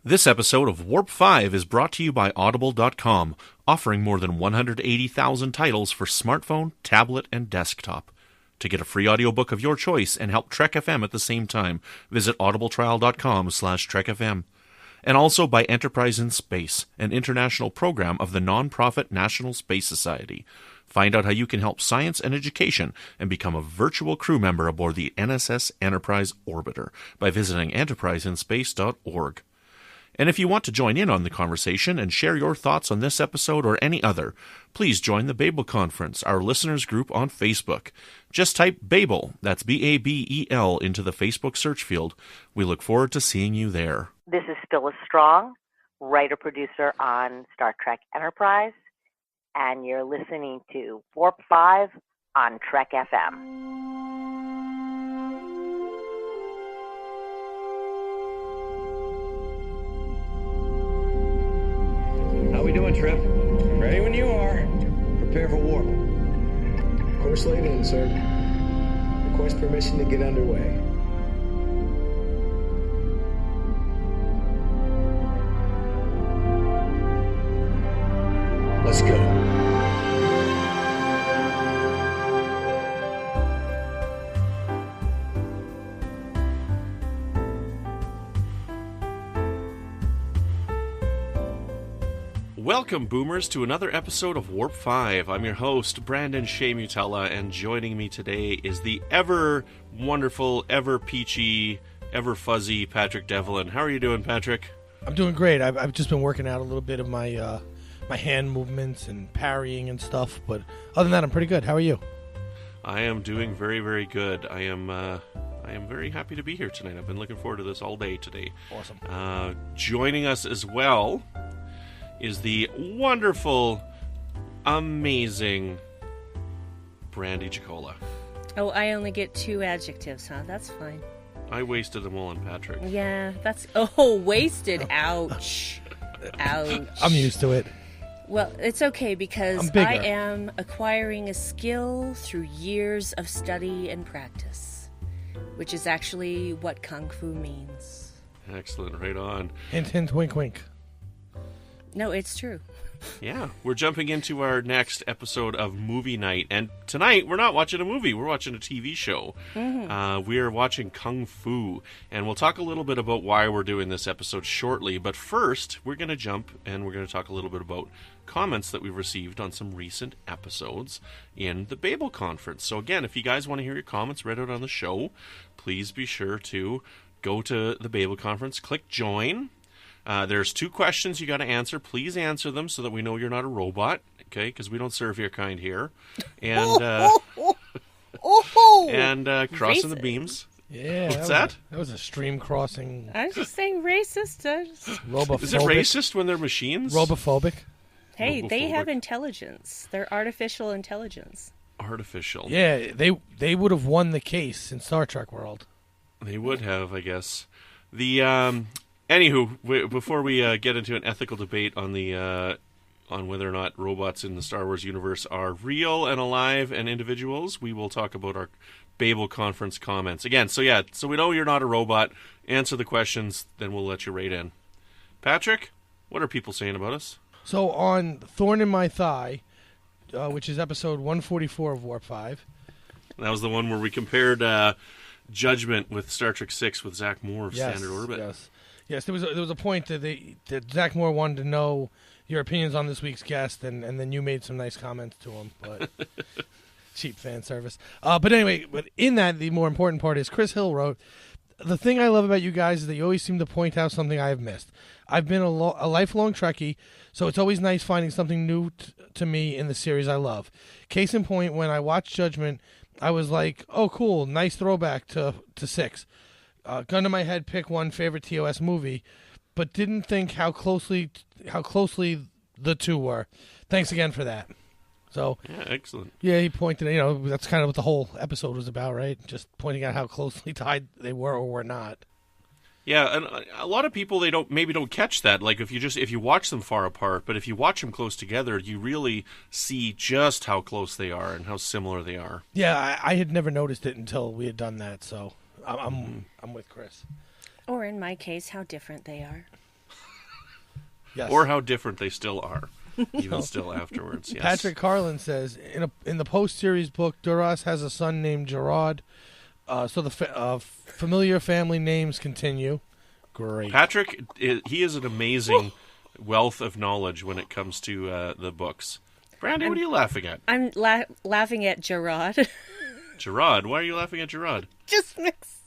This episode of Warp 5 is brought to you by Audible.com, offering more than 180,000 titles for smartphone, tablet, and desktop. To get a free audiobook of your choice and help Trek FM at the same time, visit audibletrial.com/trekfm. And also by Enterprise in Space, an international program of the non-profit National Space Society. Find out how you can help science and education and become a virtual crew member aboard the NSS Enterprise Orbiter by visiting enterpriseinspace.org. And if you want to join in on the conversation and share your thoughts on this episode or any other, please join the Babel Conference, our listeners group on Facebook. Just type Babel, that's B-A-B-E-L, into the Facebook search field. We look forward to seeing you there. This is Phyllis Strong, writer-producer on Star Trek Enterprise, and you're listening to Warp 5 on Trek FM. How we doing, Trip? Ready when you are. Prepare for warp. Course laid in, sir. Request permission to get underway. Let's go. Welcome, Boomers, to another episode of Warp 5. I'm your host, Brandon-Shea Mutala, and joining me today is the ever-wonderful, ever-peachy, ever-fuzzy Patrick Devlin. How are you doing, Patrick? I'm doing great. I've just been working out a little bit of my my hand movements and parrying and stuff, but other than that, I'm pretty good. How are you? I am doing very, very good. I am very happy to be here tonight. I've been looking forward to this all day today. Awesome. Joining us as well is the wonderful, amazing Brandi Jackola. Oh, I only get 2 adjectives, huh? That's fine. I wasted them all on Patrick. Yeah, that's... Oh, wasted. Ouch. Ouch. I'm used to it. Well, it's okay because I am acquiring a skill through years of study and practice, which is actually what Kung Fu means. Excellent. Right on. Hint, hint, wink, wink. No, it's true. Yeah, we're jumping into our next episode of Movie Night, and tonight we're not watching a movie, we're watching a TV show. Mm-hmm. We are watching Kung Fu, and we'll talk a little bit about why we're doing this episode shortly, but first, we're going to jump, and we're going to talk a little bit about comments that we've received on some recent episodes in the Babel Conference. So again, if you guys want to hear your comments read out on the show, please be sure to go to the Babel Conference, click Join. There's 2 questions you got to answer. Please answer them so that we know you're not a robot, okay? Because we don't serve your kind here. And crossing the beams. Yeah. What's that? That was a stream crossing. I'm just saying racist. Robophobic. Is it racist when they're machines? Robophobic. Hey, Robophobic. They have intelligence. They're artificial intelligence. Artificial. Yeah, they would have won the case in Star Trek world. They would have, I guess. The Anywho, before we get into an ethical debate on the on whether or not robots in the Star Wars universe are real and alive and individuals, we will talk about our Babel Conference comments. Again, so we know you're not a robot. Answer the questions, then we'll let you rate in. Patrick, what are people saying about us? So on Thorn in My Thigh, which is episode 144 of Warp 5. That was the one where we compared Judgment with Star Trek 6 with Zach Moore of Standard Orbit. Yes, there was a point that Zach Moore wanted to know your opinions on this week's guest, and then you made some nice comments to him, but cheap fan service. But anyway, in that, the more important part is Chris Hill wrote, "The thing I love about you guys is that you always seem to point out something I have missed. I've been a lifelong Trekkie, so it's always nice finding something new to me in the series I love. Case in point, when I watched Judgment, I was like, oh, cool, nice throwback to 6. Gun to my head, pick one favorite TOS movie, but didn't think how closely the 2 were. Thanks again for that." So yeah, excellent. Yeah, he pointed. That's kind of what the whole episode was about, right? Just pointing out how closely tied they were or were not. Yeah, and a lot of people they don't catch that. Like if you watch them far apart, but if you watch them close together, you really see just how close they are and how similar they are. Yeah, I had never noticed it until we had done that. So I'm with Chris. Or in my case, how different they are. Yes. Or how different they still are, even still afterwards. Yes. Patrick Carlin says, in the post-series book, Duras has a son named Gerard, so the familiar family names continue. Great. Patrick, he is an amazing wealth of knowledge when it comes to the books. Brandi, what are you laughing at? I'm laughing at Gerard. Gerard? Why are you laughing at Gerard? Just mix.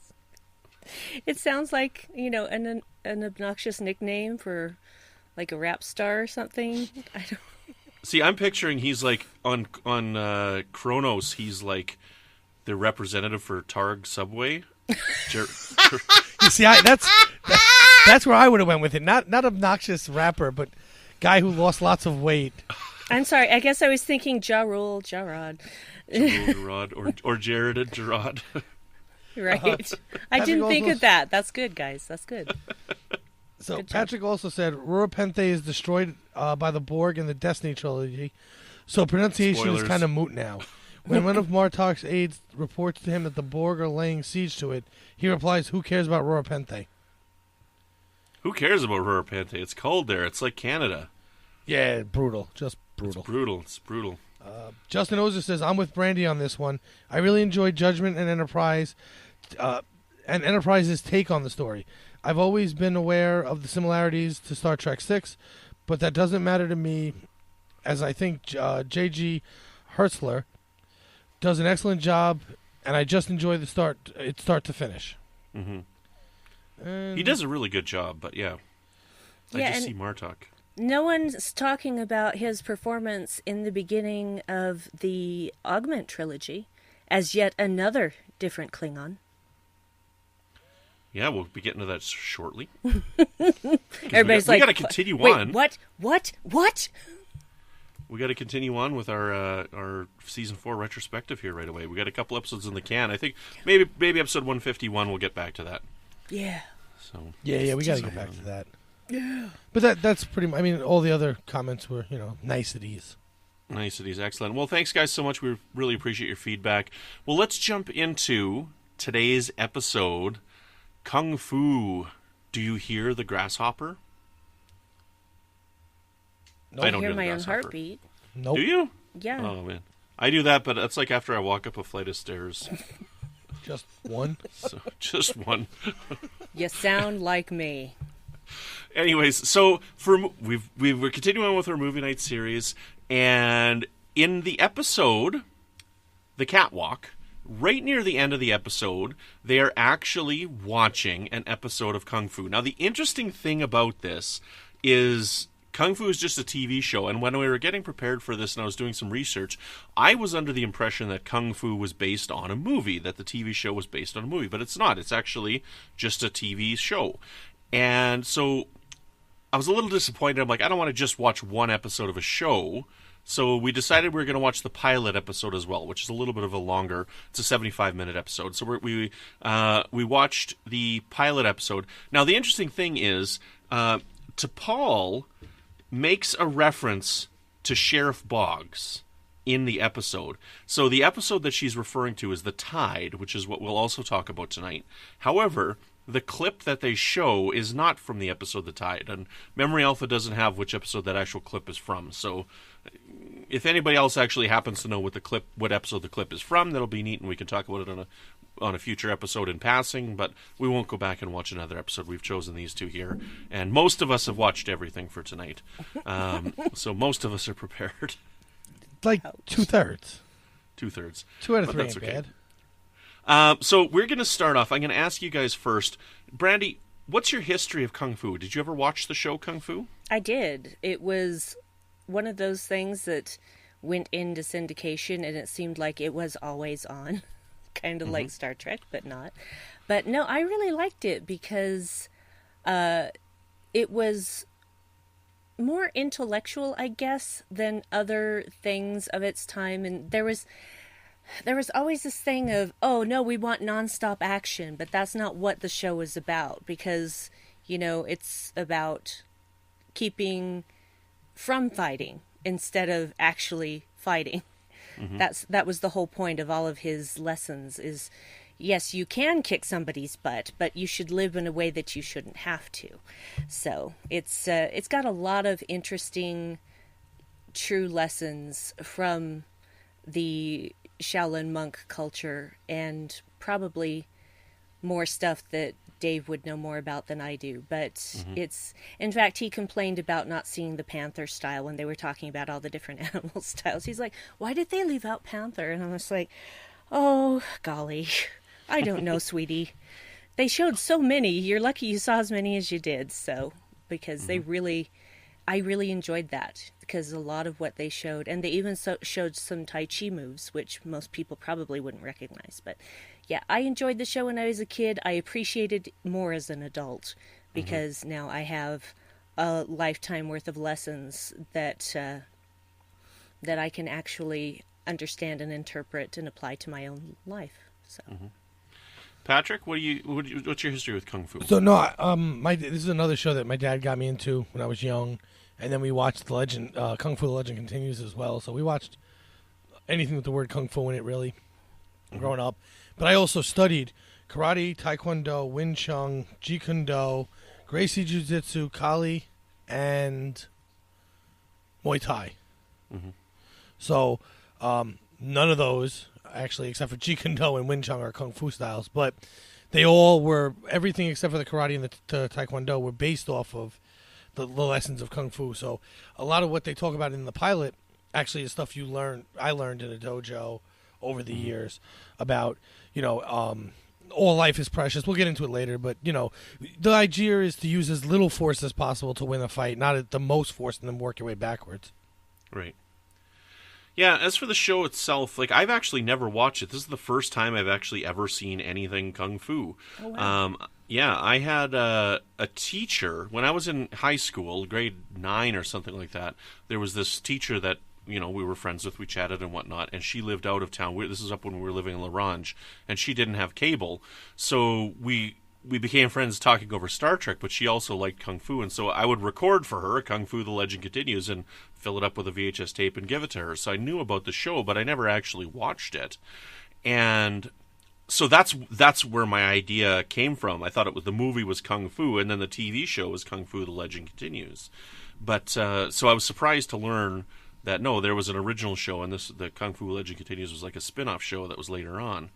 It sounds like, an obnoxious nickname for like a rap star or something. I don't. See, I'm picturing he's like on Kronos. He's like the representative for Targ Subway. You see, that's where I would have went with it. Not obnoxious rapper, but guy who lost lots of weight. I'm sorry. I guess I was thinking Ja Rule, Gerard. Gerard, or Jared and Gerard. Right. I didn't think of that. That's good, guys. That's good. So good Patrick also said Rurapente is destroyed by the Borg in the Destiny trilogy, so pronunciation is kind of moot now. When one of Martok's aides reports to him that the Borg are laying siege to it, he replies, "Who cares about Rurapente?" Who cares about Rurapente? It's cold there. It's like Canada. Yeah, brutal. Just brutal. It's brutal. Justin Ozer says, I'm with Brandi on this one. I really enjoyed Judgment and Enterprise, and Enterprise's take on the story. I've always been aware of the similarities to Star Trek VI, but that doesn't matter to me, as I think J.G. Hertzler does an excellent job, and I just enjoy the start to finish. Mm-hmm. He does a really good job, but yeah. I just see Martok. No one's talking about his performance in the beginning of the Augment trilogy as yet another different Klingon. Yeah, we'll be getting to that shortly. Everybody's we got to continue on. What? We got to continue on with our season 4 retrospective here right away. We got a couple episodes in the can. I think maybe episode 151 we'll get back to that. Yeah. So yeah, we got to get back to that. Yeah. But that's pretty much, I mean, all the other comments were, niceties. Niceties, excellent. Well, thanks guys so much. We really appreciate your feedback. Well, let's jump into today's episode, Kung Fu. Do you hear the grasshopper? Nope. I don't hear hear my the own heartbeat. Nope. Do you? Yeah. Oh, man. I do that, but it's like after I walk up a flight of stairs. Just one? So, just one. You sound like me. Anyways, so we're continuing with our movie night series, and in the episode, The Catwalk, right near the end of the episode, they are actually watching an episode of Kung Fu. Now, the interesting thing about this is Kung Fu is just a TV show, and when we were getting prepared for this and I was doing some research, I was under the impression that Kung Fu was based on a movie, that the TV show was based on a movie, but it's not. It's actually just a TV show. And so I was a little disappointed. I'm like, I don't want to just watch one episode of a show. So we decided we were going to watch the pilot episode as well, which is a little bit of a longer, it's a 75-minute episode. So we watched the pilot episode. Now, the interesting thing is, T'Pol makes a reference to Sheriff Boggs in the episode. So the episode that she's referring to is The Tide, which is what we'll also talk about tonight. However, the clip that they show is not from the episode The Tide, and Memory Alpha doesn't have which episode that actual clip is from. So if anybody else actually happens to know what episode the clip is from, that'll be neat, and we can talk about it on a future episode in passing, but we won't go back and watch another episode. We've chosen these two here, and most of us have watched everything for tonight. So most of us are prepared. Like 2/3. 2/3. 2 out of but 3 that's ain't okay. bad. So we're going to start off. I'm going to ask you guys first. Brandi, what's your history of Kung Fu? Did you ever watch the show Kung Fu? I did. It was one of those things that went into syndication, and it seemed like it was always on. Kind of like Star Trek, but not. But no, I really liked it because it was more intellectual, I guess, than other things of its time. And there was always this thing of, oh, no, we want nonstop action, but that's not what the show is about, because, it's about keeping from fighting instead of actually fighting. That was the whole point of all of his lessons is, yes, you can kick somebody's butt, but you should live in a way that you shouldn't have to. So it's got a lot of interesting, true lessons from the Shaolin monk culture, and probably more stuff that Dave would know more about than I do. But it's, in fact, he complained about not seeing the panther style when they were talking about all the different animal styles. He's like, why did they leave out panther? And I was like, oh, golly, I don't know, sweetie. They showed so many. You're lucky you saw as many as you did. So, because I really enjoyed that, because a lot of what they showed, and they even showed some Tai Chi moves, which most people probably wouldn't recognize. But yeah, I enjoyed the show when I was a kid. I appreciated it more as an adult, because now I have a lifetime worth of lessons that I can actually understand and interpret and apply to my own life. So. Patrick, what's your history with Kung Fu? So no, this is another show that my dad got me into when I was young, and then we watched the Legend, Kung Fu: The Legend Continues as well. So we watched anything with the word Kung Fu in it, really, growing up. But I also studied karate, taekwondo, Wing Chun, Jeet Kune Do, Gracie Jiu-Jitsu, Kali, and Muay Thai. So none of those, actually, except for Jeet Kune Do and Wing Chun, are Kung Fu styles. But they all were, everything except for the karate and the taekwondo were based off of the lessons of Kung Fu. So a lot of what they talk about in the pilot actually is stuff I learned in a dojo over the years about, all life is precious. We'll get into it later, but, the idea is to use as little force as possible to win a fight, not at the most force, and then work your way backwards. Right. Yeah, as for the show itself, I've actually never watched it. This is the first time I've actually ever seen anything Kung Fu. Oh, wow. Yeah, I had a teacher, when I was in high school, grade 9 or something like that, there was this teacher that, we were friends with, we chatted and whatnot, and she lived out of town. This is up when we were living in La Ronge, and she didn't have cable, so we became friends talking over Star Trek, but she also liked Kung Fu, and so I would record for her Kung Fu: The Legend Continues and fill it up with a VHS tape and give it to her. So I knew about the show, but I never actually watched it. And so that's where my idea came from. I thought the movie was Kung Fu, and then the TV show was Kung Fu: The Legend Continues. But so I was surprised to learn that no, there was an original show, and the Kung Fu: Legend Continues was like a spin-off show that was later on.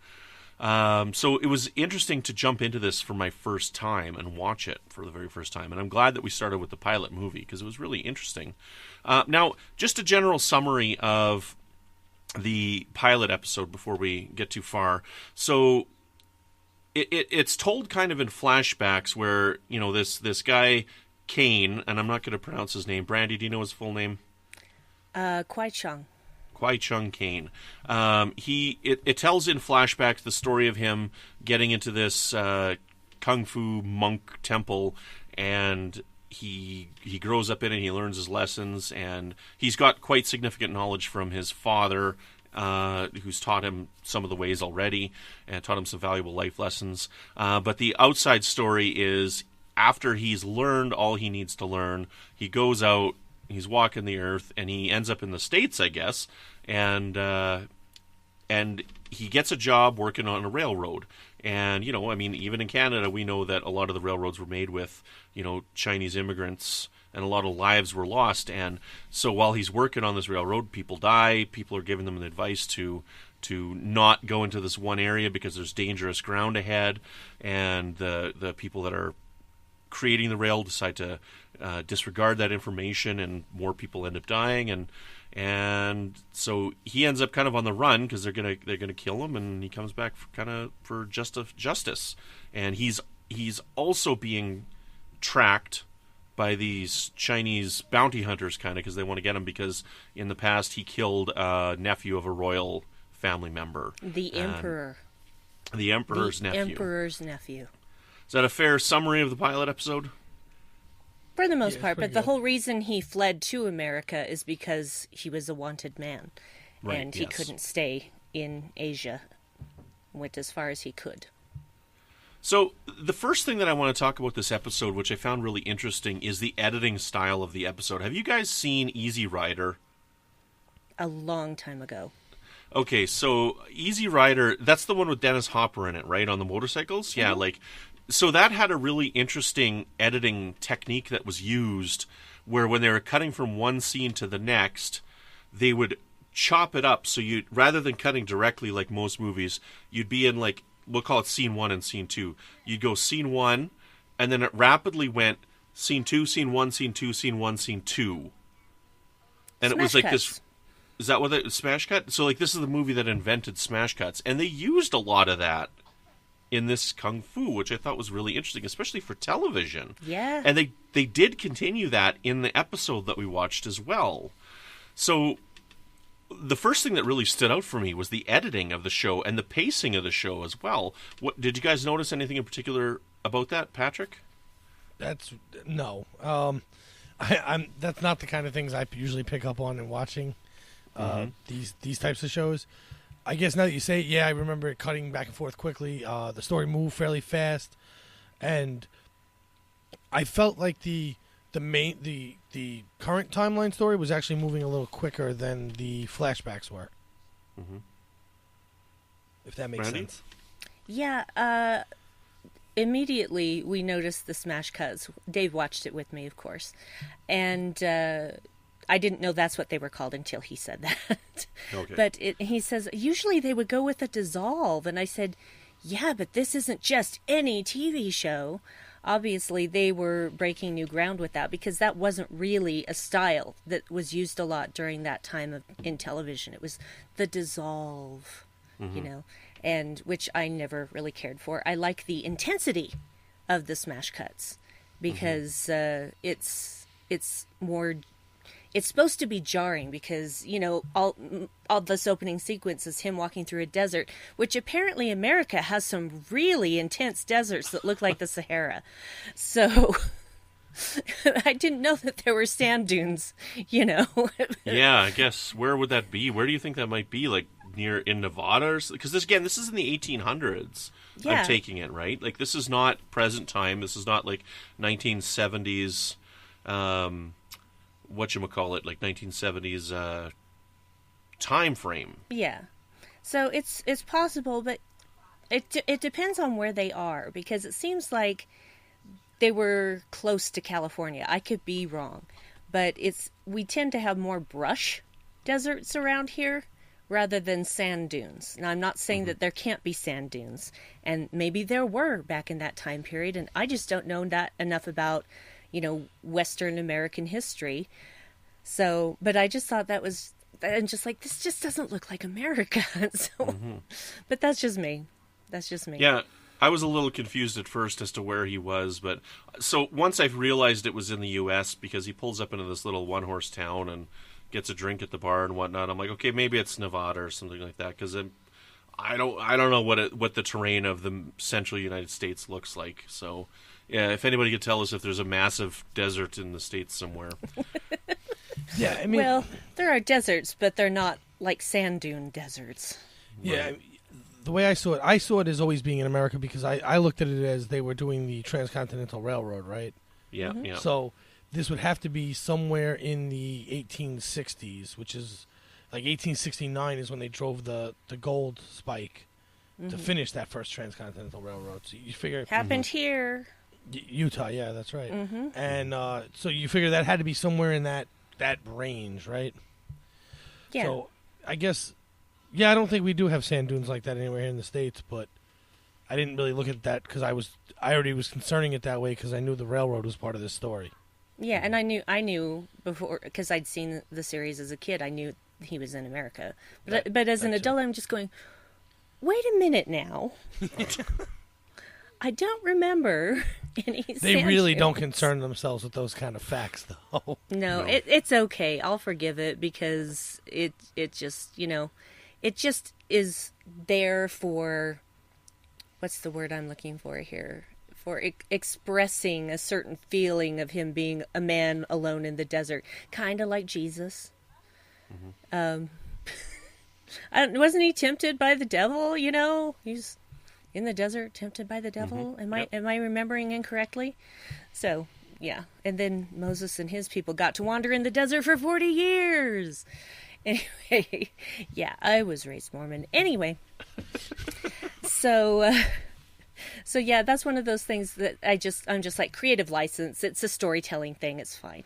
So it was interesting to jump into this for my first time and watch it for the very first time. And I'm glad that we started with the pilot movie, because it was really interesting. Now, just a general summary of the pilot episode before we get too far. So it's told kind of in flashbacks where, this guy, Kane, and I'm not going to pronounce his name. Brandi, do you know his full name? Kwai Chung Kane. It tells in flashbacks the story of him getting into this Kung Fu monk temple, and he grows up in it, he learns his lessons, and he's got quite significant knowledge from his father, who's taught him some of the ways already, and taught him some valuable life lessons. But the outside story is, after he's learned all he needs to learn, he goes out, he's walking the earth, and he ends up in the States, I guess, and he gets a job working on a railroad. And, even in Canada, we know that a lot of the railroads were made with, Chinese immigrants, and a lot of lives were lost. And so while he's working on this railroad, people die, people are giving them advice to not go into this one area because there's dangerous ground ahead, and the people that are creating the rail decide to disregard that information, and more people end up dying, and so he ends up kind of on the run because they're gonna kill him, and he comes back for justice, and he's also being tracked by these Chinese bounty hunters, kind of, because they want to get him, because in the past he killed a nephew of a royal family member, the emperor's nephew. Is that a fair summary of the pilot episode? For the most part, but the whole reason he fled to America is because he was a wanted man. Right, and he couldn't stay in Asia. Went as far as he could. So, the first thing that I want to talk about this episode, which I found really interesting, is the editing style of the episode. Have you guys seen Easy Rider? A long time ago. Okay, so Easy Rider, that's the one with Dennis Hopper in it, right? On the motorcycles? Yeah, so that had a really interesting editing technique that was used where when they were cutting from one scene to the next, they would chop it up. So rather than cutting directly like most movies, you'd be in like, we'll call it scene 1 and scene 2. You'd go scene 1, and then it rapidly went scene 2, scene 1, scene 2, scene 1, scene 2. And it was like this. Is that what it smash cut? So like this is the movie that invented smash cuts, and they used a lot of that in this Kung Fu, which I thought was really interesting, especially for television. Yeah. And they did continue that in the episode that we watched as well. So the first thing that really stood out for me was the editing of the show and the pacing of the show as well. What did you guys notice anything in particular about that, Patrick? No. That's not the kind of things I usually pick up on in watching these types of shows. I guess now that you say it, yeah, I remember it cutting back and forth quickly. The story moved fairly fast, and I felt like the current timeline story was actually moving a little quicker than the flashbacks were. Mm-hmm. If that makes sense. Yeah. Immediately we noticed the smash cuts. Dave watched it with me, of course, and I didn't know that's what they were called until he said that. Okay. But he says, usually they would go with a dissolve. And I said, yeah, but this isn't just any TV show. Obviously, they were breaking new ground with that because that wasn't really a style that was used a lot during that time in television. It was the dissolve, and which I never really cared for. I like the intensity of the smash cuts because it's more... It's supposed to be jarring because, all this opening sequence is him walking through a desert, which apparently America has some really intense deserts that look like the Sahara. So I didn't know that there were sand dunes, Yeah, I guess. Where would that be? Where do you think that might be? Like in Nevada? Because this is in the 1800s. Yeah. I'm taking it, right? Like this is not present time. This is not like 1970s... whatchamacallit, like 1970s time frame. Yeah. So it's possible, but it depends on where they are, because it seems like they were close to California. I could be wrong, but we tend to have more brush deserts around here rather than sand dunes. Now, I'm not saying that there can't be sand dunes, and maybe there were back in that time period, and I just don't know enough about Western American history. So, but I just thought that was, and just like, this just doesn't look like America. So, but that's just me. Yeah. I was a little confused at first as to where he was, but so once I realized it was in the U.S. because he pulls up into this little one-horse town and gets a drink at the bar and whatnot, I'm like, okay, maybe it's Nevada or something like that, because I don't know what the terrain of the central United States looks like. So, yeah, if anybody could tell us if there's a massive desert in the States somewhere. Yeah, I mean, well, there are deserts, but they're not like sand dune deserts. Yeah, right. The way I saw it as always being in America, because I looked at it as they were doing the Transcontinental Railroad, right? Yeah, yeah. So this would have to be somewhere in the 1860s, which is like 1869 is when they drove the gold spike to finish that first Transcontinental Railroad. So you figure... Happened here. Utah, yeah, that's right. And so you figure that had to be somewhere in that range, right? Yeah. So I guess... Yeah, I don't think we do have sand dunes like that anywhere here in the States, but I didn't really look at that because I already was concerning it that way because I knew the railroad was part of this story. Yeah, and I knew before, because I'd seen the series as a kid, I knew he was in America. But as an adult, I'm just going, wait a minute now. I don't remember any They really don't concern themselves with those kind of facts, though. No. It's okay. I'll forgive it because it just, it just is there for, what's the word I'm looking for here? For expressing a certain feeling of him being a man alone in the desert. Kind of like Jesus. Wasn't he tempted by the devil, He's in the desert, tempted by the devil. Am I remembering incorrectly? So, yeah. And then Moses and his people got to wander in the desert for 40 years. Anyway, yeah, I was raised Mormon. Anyway, so yeah, that's one of those things that I'm just like, creative license. It's a storytelling thing. It's fine.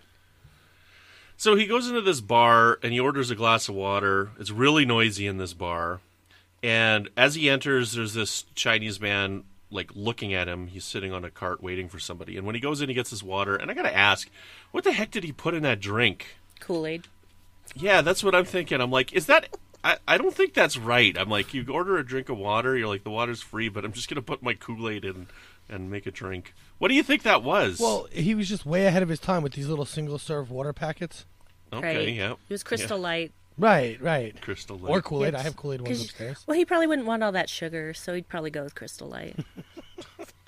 So he goes into this bar and he orders a glass of water. It's really noisy in this bar. And as he enters, there's this Chinese man like looking at him. He's sitting on a cart waiting for somebody. And when he goes in, he gets his water. And I got to ask, what the heck did he put in that drink? Kool-Aid. Yeah, that's what I'm thinking. I'm like, is that... I don't think that's right. I'm like, you order a drink of water, you're like, the water's free, but I'm just going to put my Kool-Aid in and make a drink. What do you think that was? Well, he was just way ahead of his time with these little single-serve water packets. Okay, right. yeah. It was Crystal Light. Right. Crystal Light. Or Kool-Aid. Yes. I have Kool-Aid ones upstairs. Well, he probably wouldn't want all that sugar, so he'd probably go with Crystal Light.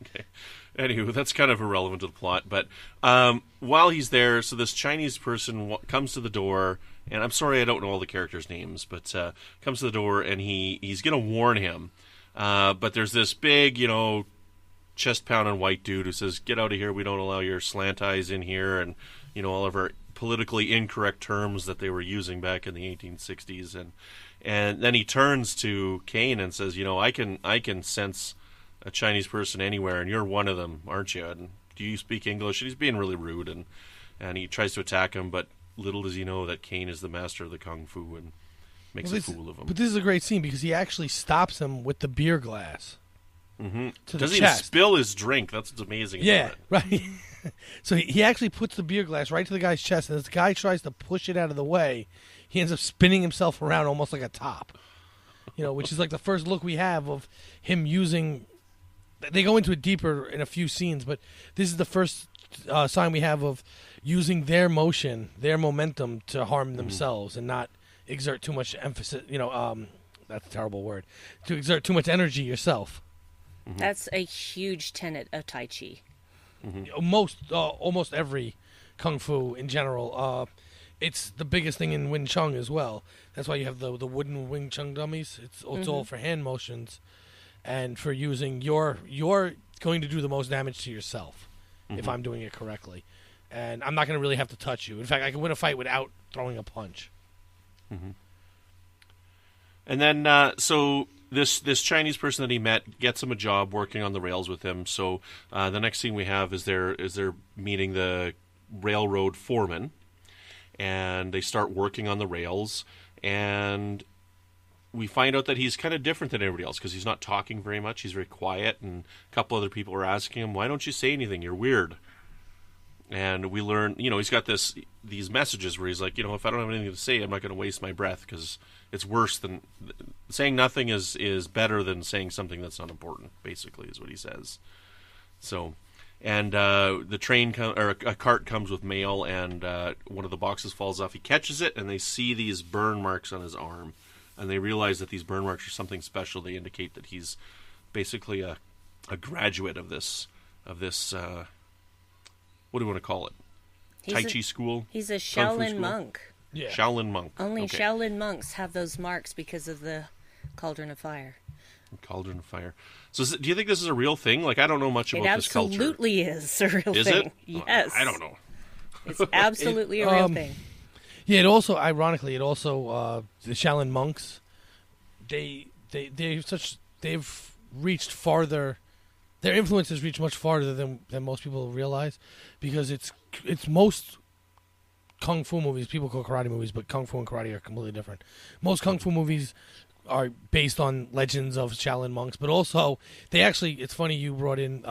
Okay. Anywho, that's kind of irrelevant to the plot. But while he's there, so this Chinese person comes to the door, and I'm sorry I don't know all the characters' names, but comes to the door, and he's going to warn him. But there's this big, chest-pounding white dude who says, get out of here, we don't allow your slant eyes in here, and, all of our politically incorrect terms that they were using back in the 1860s. And then he turns to Kane and says, I can sense a Chinese person anywhere, and you're one of them, aren't you? And do you speak English? And he's being really rude, and he tries to attack him, but little does he know that Kane is the master of the kung fu and makes a fool of him. But this is a great scene because he actually stops him with the beer glass. Mm-hmm. To doesn't the even chest. spill his drink. That's what's amazing. Yeah, about it. right. So he actually puts the beer glass right to the guy's chest, and as the guy tries to push it out of the way, he ends up spinning himself around almost like a top. Which is like the first look we have of him using... They go into it deeper in a few scenes, but this is the first sign we have of using their motion, their momentum to harm themselves and not exert too much emphasis. That's a terrible word. To exert too much energy yourself. Mm-hmm. That's a huge tenet of Tai Chi. Mm-hmm. Almost every kung fu in general. It's the biggest thing in Wing Chun as well. That's why you have the wooden Wing Chun dummies. It's all for hand motions. And for using you're going to do the most damage to yourself if I'm doing it correctly. And I'm not going to really have to touch you. In fact, I can win a fight without throwing a punch. Mm-hmm. And then, so this Chinese person that he met gets him a job working on the rails with him. So the next scene we have is they're meeting the railroad foreman, and they start working on the rails, and we find out that he's kind of different than everybody else because he's not talking very much. He's very quiet, and a couple other people are asking him, why don't you say anything? You're weird. And we learn, he's got these messages where he's like, if I don't have anything to say, I'm not going to waste my breath because it's worse than... Saying nothing is better than saying something that's not important, basically, is what he says. So, and the train, or a cart comes with mail, and one of the boxes falls off. He catches it, and they see these burn marks on his arm. And they realize that these burn marks are something special. They indicate that he's basically a graduate of this what do you want to call it? Tai Chi school? He's a Shaolin school? monk. Yeah. Shaolin monk. Only okay. Shaolin monks have those marks because of the Cauldron of Fire. Cauldron of Fire. So do you think this is a real thing? Like, I don't know much about this culture. It absolutely is a real is thing. It? Yes. I don't know. It's absolutely a real thing. Yeah, it also, ironically, the Shaolin monks, they've reached farther. Their influence has reached much farther than most people realize, because it's most kung fu movies. People call karate movies, but kung fu and karate are completely different. Most kung fu movies are based on legends of Shaolin monks, but also it's funny you brought in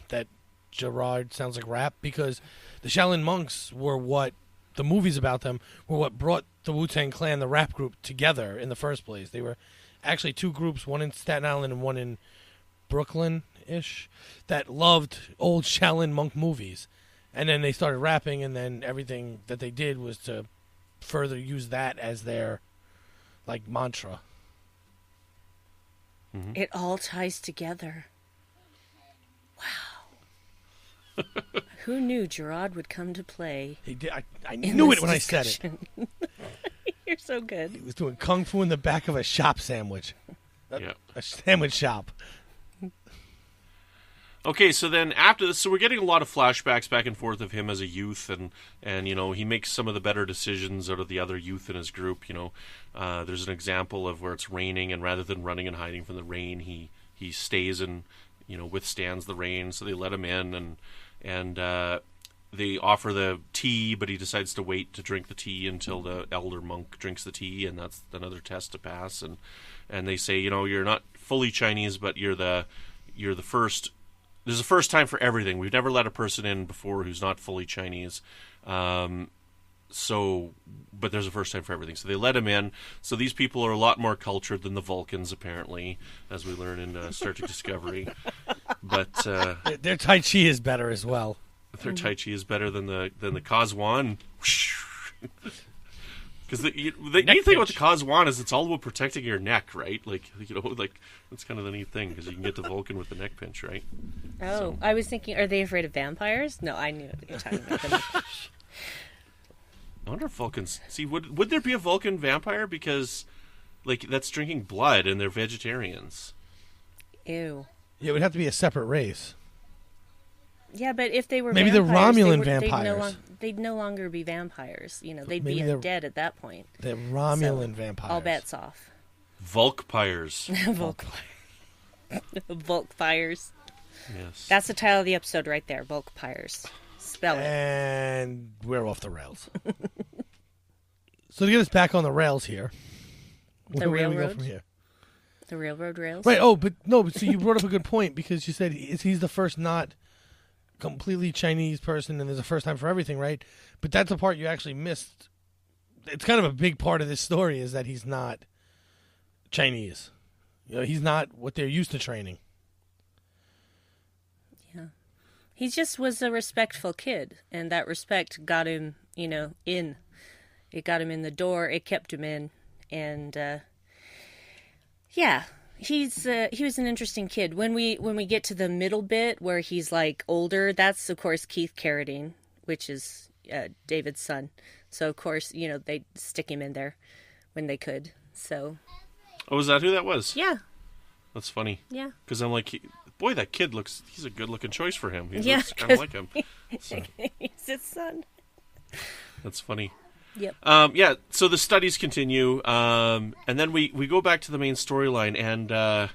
that Gerard sounds like rap, because the Shaolin monks were what the movies about them were what brought the Wu-Tang Clan, the rap group, together in the first place. They were actually two groups, one in Staten Island and one in Brooklyn-ish, that loved old Shaolin monk movies. And then they started rapping, and then everything that they did was to further use that as their, mantra. Mm-hmm. It all ties together. Wow. Who knew Gerard would come to play? He did. I knew it when I said it. You're so good. He was doing kung fu in the back of a shop sandwich. Yeah. A sandwich shop. Okay, so then after this, so we're getting a lot of flashbacks back and forth of him as a youth, and he makes some of the better decisions out of the other youth in his group. There's an example of where it's raining, and rather than running and hiding from the rain, he stays and withstands the rain. So they let him in, and they offer the tea, but he decides to wait to drink the tea until the elder monk drinks the tea, and that's another test to pass. And they say, you're not fully Chinese, but you're the first. There's a first time for everything. We've never let a person in before who's not fully Chinese. But there's a first time for everything. So they let him in. So these people are a lot more cultured than the Vulcans, apparently, as we learn in Star Trek Discovery. But their Tai Chi is better as well. Their Tai Chi is better than the Kazwan. Because the neat thing about the Kazwan is it's all about protecting your neck, right? That's kind of the neat thing, because you can get the Vulcan with the neck pinch, right? Oh, So. I was thinking, are they afraid of vampires? No, I knew what you were talking about. I wonder if Vulcans... See, would there be a Vulcan vampire? Because, that's drinking blood, and they're vegetarians. Ew. Yeah, it would have to be a separate race. Yeah, but if they were maybe vampires, they're Romulan vampires. They'd no longer be vampires. They'd Maybe be they're- undead at that point. They're Romulan vampires. All bets off. Vulcpires. Vulcpires. Yes. That's the title of the episode right there. Vulcpires. Spell it. And we're off the rails. So to get us back on the rails here, The where do we go railroad? from here? The railroad rails. Right. Oh, but so you brought up a good point, because you said he's the first not completely Chinese person, and there's a first time for everything, right? But that's the part you actually missed. It's kind of a big part of this story, is that he's not Chinese. He's not what they're used to training. Yeah. He just was a respectful kid, and that respect got him, in. It got him in the door. It kept him in, and yeah. He was an interesting kid. When we get to the middle bit where he's older, that's of course Keith Carradine, which is David's son. So of course they stick him in there when they could. So. Oh, is that who that was? Yeah. That's funny. Yeah. Because I'm like, boy, that kid he's a good looking choice for him. He Yeah, looks kind of like him. So, He's his son. that's funny. Yep. Yeah, so the studies continue, and then we go back to the main storyline, and I'm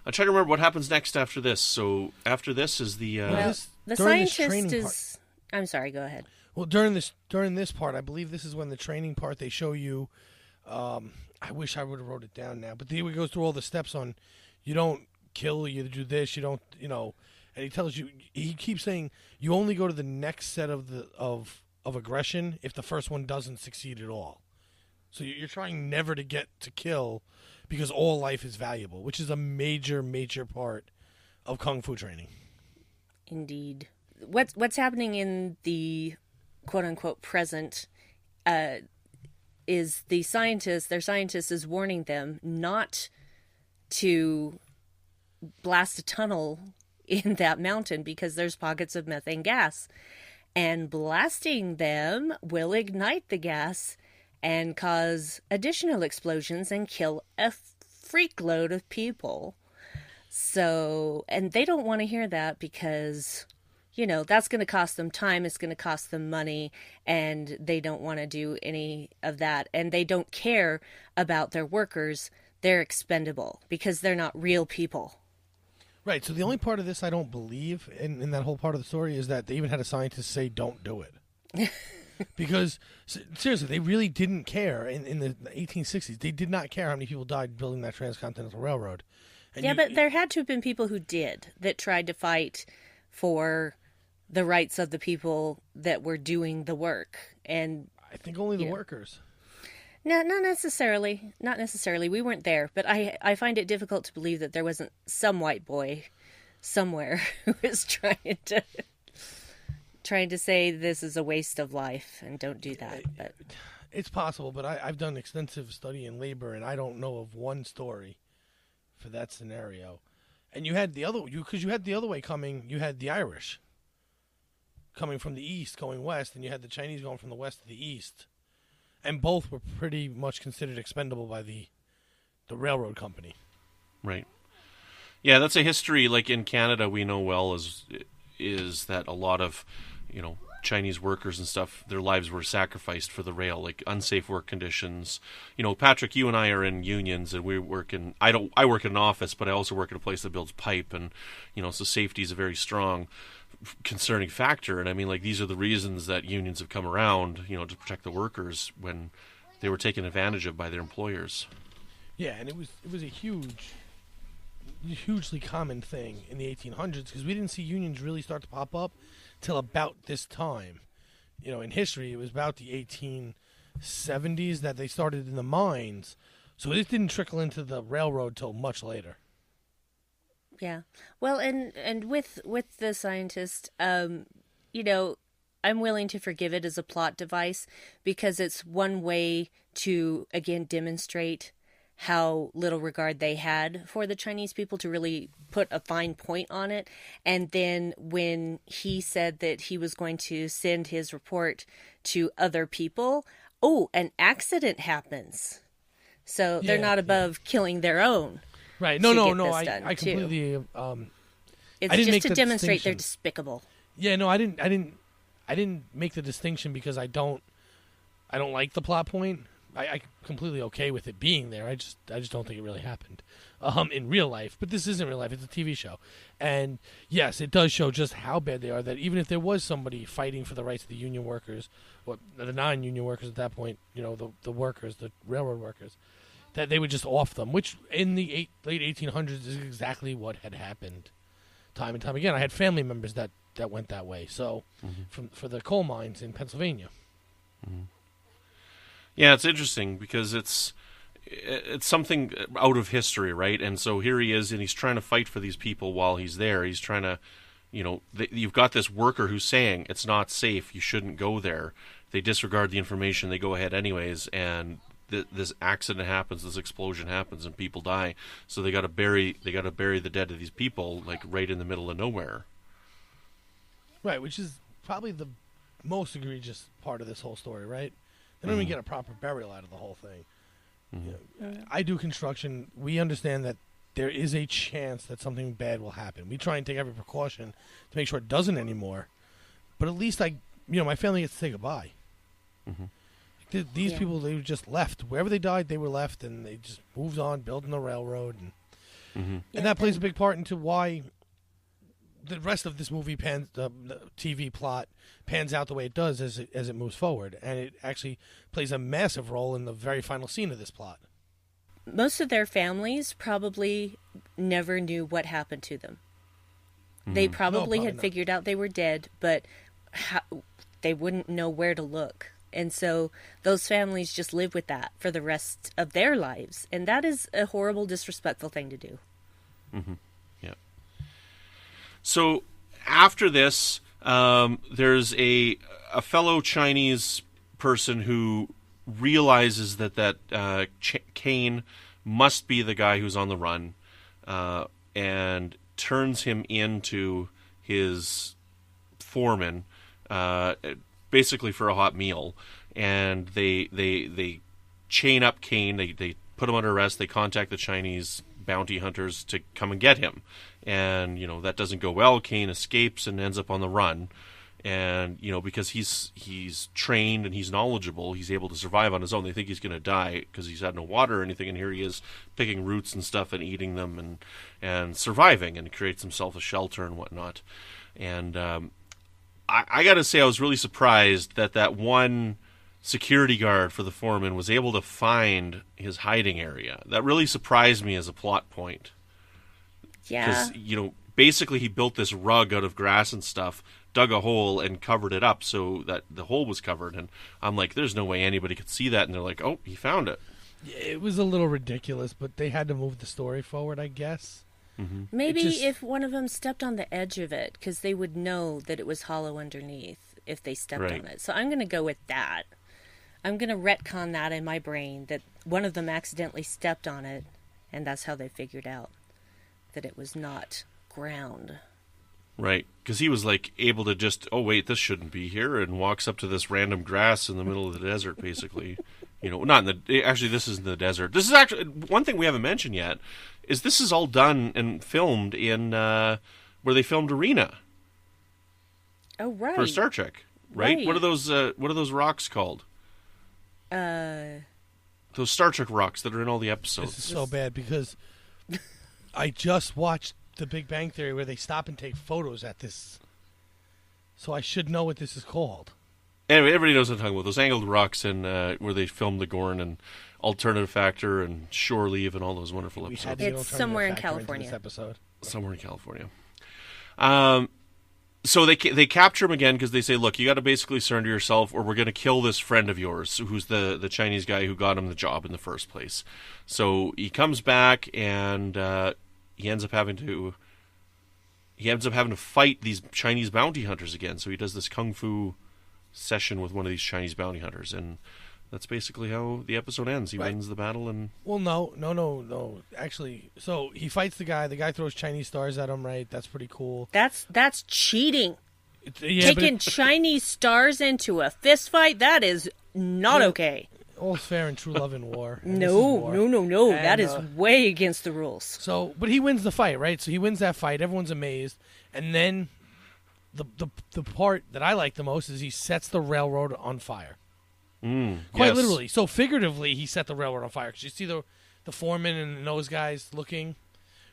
trying to remember what happens next after this. So after this is the... Well, the during this scientist training is... I'm sorry, go ahead. Well, during this part, I believe this is when the training part, they show you. I wish I would have wrote it down now, but he goes through all the steps on. You don't kill. You do this. You don't. And he tells you. He keeps saying you only go to the next set of aggression if the first one doesn't succeed at all. So you're trying never to get to kill, because all life is valuable, which is a major part of kung fu training. Indeed. What's happening in the quote-unquote present is their scientist is warning them not to blast a tunnel in that mountain because there's pockets of methane gas. And blasting them will ignite the gas and cause additional explosions and kill a freak load of people. So, and they don't want to hear that because, that's going to cost them time, it's going to cost them money, and they don't want to do any of that. And they don't care about their workers. They're expendable because they're not real people. Right, so the only part of this I don't believe in that whole part of the story is that they even had a scientist say, don't do it. Because, seriously, they really didn't care in the 1860s. They did not care how many people died building that transcontinental railroad. And but there had to have been people who did, that tried to fight for the rights of the people that were doing the work. And I think only the workers. No, not necessarily. Not necessarily. We weren't there, but I find it difficult to believe that there wasn't some white boy somewhere who was trying to say this is a waste of life and don't do that. But it's possible, but I've done extensive study in labor, and I don't know of one story for that scenario. And you had the other way coming. You had the Irish coming from the east, going west, and you had the Chinese going from the west to the east. And both were pretty much considered expendable by the railroad company. Right. Yeah, that's a history. Like in Canada, we know well is that a lot of, Chinese workers and stuff, their lives were sacrificed for the rail, like unsafe work conditions. Patrick, you and I are in unions, and we work in. I work in an office, but I also work at a place that builds pipe, and so safety is a very strong concerning factor. And I mean, like, these are the reasons that unions have come around, to protect the workers when they were taken advantage of by their employers. Yeah, and it was a hugely common thing in the 1800s, because we didn't see unions really start to pop up till about this time. In history, it was about the 1870s that they started in the mines, so it didn't trickle into the railroad till much later. Yeah. Well, and with the scientist, I'm willing to forgive it as a plot device, because it's one way to, again, demonstrate how little regard they had for the Chinese people, to really put a fine point on it. And then when he said that he was going to send his report to other people, an accident happens. So they're not above killing their own. Right. No. I completely. It's I didn't just make to the demonstrate they're distinction. despicable. Yeah. No, I didn't make the distinction because I don't like the plot point. I'm completely okay with it being there. I just don't think it really happened in real life. But this isn't real life. It's a TV show. And yes, it does show just how bad they are, that even if there was somebody fighting for the rights of the union workers, or the non-union workers at that point, the workers, the railroad workers, that they would just off them, which in the late 1800s is exactly what had happened time and time again. I had family members that went that way. So for the coal mines in Pennsylvania. Mm-hmm. Yeah, it's interesting because it's something out of history, right? And so here he is, and he's trying to fight for these people while he's there. He's trying to, you've got this worker who's saying it's not safe, you shouldn't go there. They disregard the information, they go ahead anyways, and this accident happens, this explosion happens, and people die. So they got to bury the dead of these people, like, right in the middle of nowhere. Right, which is probably the most egregious part of this whole story, right? They don't even get a proper burial out of the whole thing. Mm-hmm. I do construction. We understand that there is a chance that something bad will happen. We try and take every precaution to make sure it doesn't anymore. But at least my family gets to say goodbye. Mm-hmm. These people, they were just left. Wherever they died, they were left, and they just moved on, building the railroad. And that plays a big part into why the rest of this movie the TV plot pans out the way it does as it moves forward, and it actually plays a massive role in the very final scene of this plot. Most of their families probably never knew what happened to them. They probably had figured out they were dead, but they wouldn't know where to look. And so those families just live with that for the rest of their lives, and that is a horrible, disrespectful thing to do. Mm-hmm. Yeah. So after this, there's a fellow Chinese person who realizes that Kane must be the guy who's on the run, and turns him into his foreman, basically for a hot meal. And they chain up Kane. They put him under arrest. They contact the Chinese bounty hunters to come and get him. And, that doesn't go well. Kane escapes and ends up on the run. And, because he's trained and he's knowledgeable, he's able to survive on his own. They think he's going to die because he's had no water or anything. And here he is picking roots and stuff and eating them and surviving, and creates himself a shelter and whatnot. And I got to say, I was really surprised that one security guard for the foreman was able to find his hiding area. That really surprised me as a plot point. Yeah. Because, basically he built this rug out of grass and stuff, dug a hole and covered it up so that the hole was covered. And I'm like, there's no way anybody could see that. And they're like, oh, he found it. Yeah, it was a little ridiculous, but they had to move the story forward, I guess. Mm-hmm. Maybe if one of them stepped on the edge of it, because they would know that it was hollow underneath if they stepped on it. So I'm going to go with that. I'm going to retcon that in my brain, that one of them accidentally stepped on it, and that's how they figured out that it was not ground. Right, because he was like able to just, oh wait, this shouldn't be here, and walks up to this random grass in the middle of the desert, basically. Not in the, actually this isn't the desert. This is actually, one thing we haven't mentioned yet, is this is all done and filmed in, where they filmed Arena. Oh, right. For Star Trek, right? Right. What are those rocks called? Those Star Trek rocks that are in all the episodes. This is so bad because I just watched The Big Bang Theory where they stop and take photos at this. So I should know what this is called. Anyway, everybody knows what I'm talking about. Those angled rocks and where they filmed the Gorn and Alternative Factor and Shore Leave and all those wonderful We episodes. had to get It's Alternative somewhere in Factor into California. This episode. Somewhere in California. So they capture him again because they say, look, you got to basically surrender yourself or we're going to kill this friend of yours who's the Chinese guy who got him the job in the first place. So he comes back and he ends up having to fight these Chinese bounty hunters again. So he does this kung fu session with one of these Chinese bounty hunters, and that's basically how the episode ends. He wins the battle, and Well, no. Actually, so he fights the guy. The guy throws Chinese stars at him, right? That's pretty cool. That's cheating. Yeah, Taking Chinese stars into a fist fight, that is not okay. all's fair in true love and war. And No. And, That is way against the rules. So, but he wins the fight, right? So he wins that fight. Everyone's amazed, and then the part that I like the most is he sets the railroad on fire. Quite literally. So figuratively, he set the railroad on fire. Because you see the foreman and those guys looking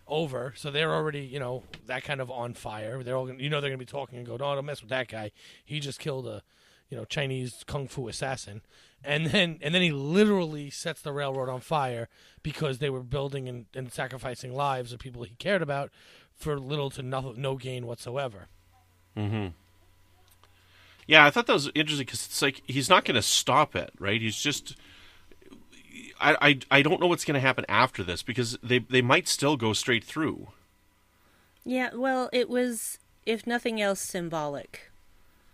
over, so they're already, that kind of on fire. They're all, they're going to be talking and go, "No, don't mess with that guy. He just killed a, Chinese kung fu assassin." And then he literally sets the railroad on fire because they were building and sacrificing lives of people he cared about for little to no gain whatsoever. Mm-hmm. Yeah, I thought that was interesting because it's like he's not going to stop it, right? He's just... I don't know what's going to happen after this because they might still go straight through. Yeah, well, it was, if nothing else, symbolic.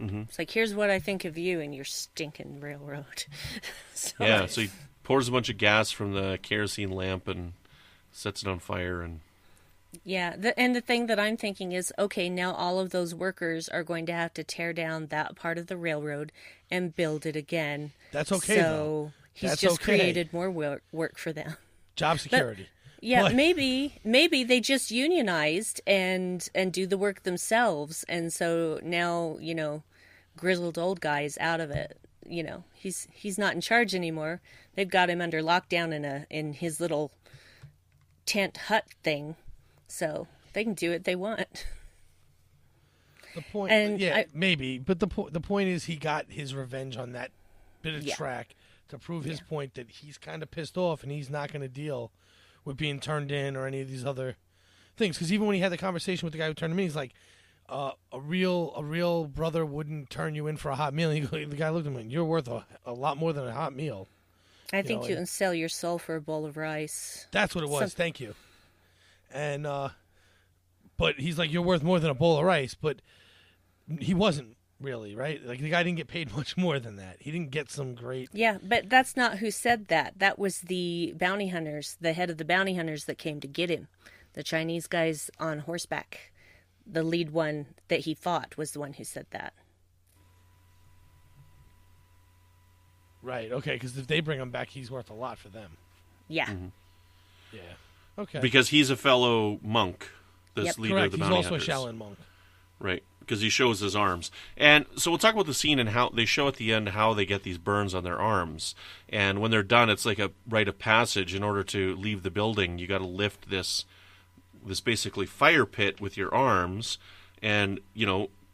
Mm-hmm. It's like, here's what I think of you and your stinking railroad. So he pours a bunch of gas from the kerosene lamp and sets it on fire. And yeah, and the thing that I'm thinking is, okay, now all of those workers are going to have to tear down that part of the railroad and build it again. That's okay, though. He's That's just okay. created more work for them. Job security. Yeah, But- maybe they just unionized and do the work themselves, and so now grizzled old guy is out of it. He's not in charge anymore. They've got him under lockdown in his little tent hut thing, so they can do what they want. The point, And maybe, but the point is he got his revenge on that bit of Yeah. track to prove his point that he's kind of pissed off and he's not going to deal with being turned in or any of these other things. Because even when he had the conversation with the guy who turned him in, he's like, a real brother wouldn't turn you in for a hot meal. And the guy looked at him and you're worth a lot more than a hot meal. I think you can sell your soul for a bowl of rice. That's what it was. Thank you. And but he's like, you're worth more than a bowl of rice. But he wasn't really, right? Like the guy didn't get paid much more than that. He didn't get some great. Yeah, but that's not who said that. That was the bounty hunters, the head of the bounty hunters that came to get him. The Chinese guys on horseback. The lead one that he fought was the one who said that. Right. Okay. Because if they bring him back, he's worth a lot for them. Yeah. Mm-hmm. Yeah. Okay. because he's a fellow monk, this Yep. leader Correct. of the He's bounty also hunters. a Shaolin monk. Right, because he shows his arms. And so we'll talk about the scene and how they show at the end how they get these burns on their arms. And when they're done, it's like a rite of passage. In order to leave the building, you got to lift this basically fire pit with your arms. And,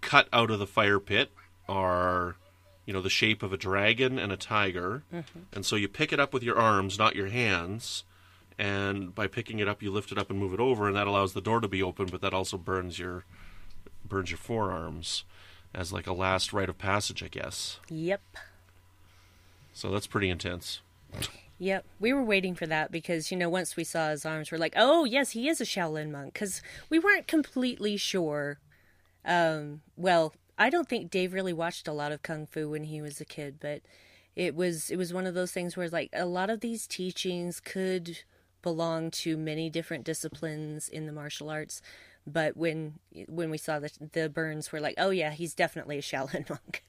cut out of the fire pit are, the shape of a dragon and a tiger. Mm-hmm. And so you pick it up with your arms, not your hands. And by picking it up, you lift it up and move it over, and that allows the door to be open, but that also burns your forearms as like a last rite of passage, I guess. Yep. So that's pretty intense. Yep. We were waiting for that because, once we saw his arms, we're like, oh, yes, he is a Shaolin monk. Because we weren't completely sure. Well, I don't think Dave really watched a lot of Kung Fu when he was a kid, but it was one of those things where like a lot of these teachings could belong to many different disciplines in the martial arts, But when we saw the burns, we're like, oh yeah, he's definitely a Shaolin monk.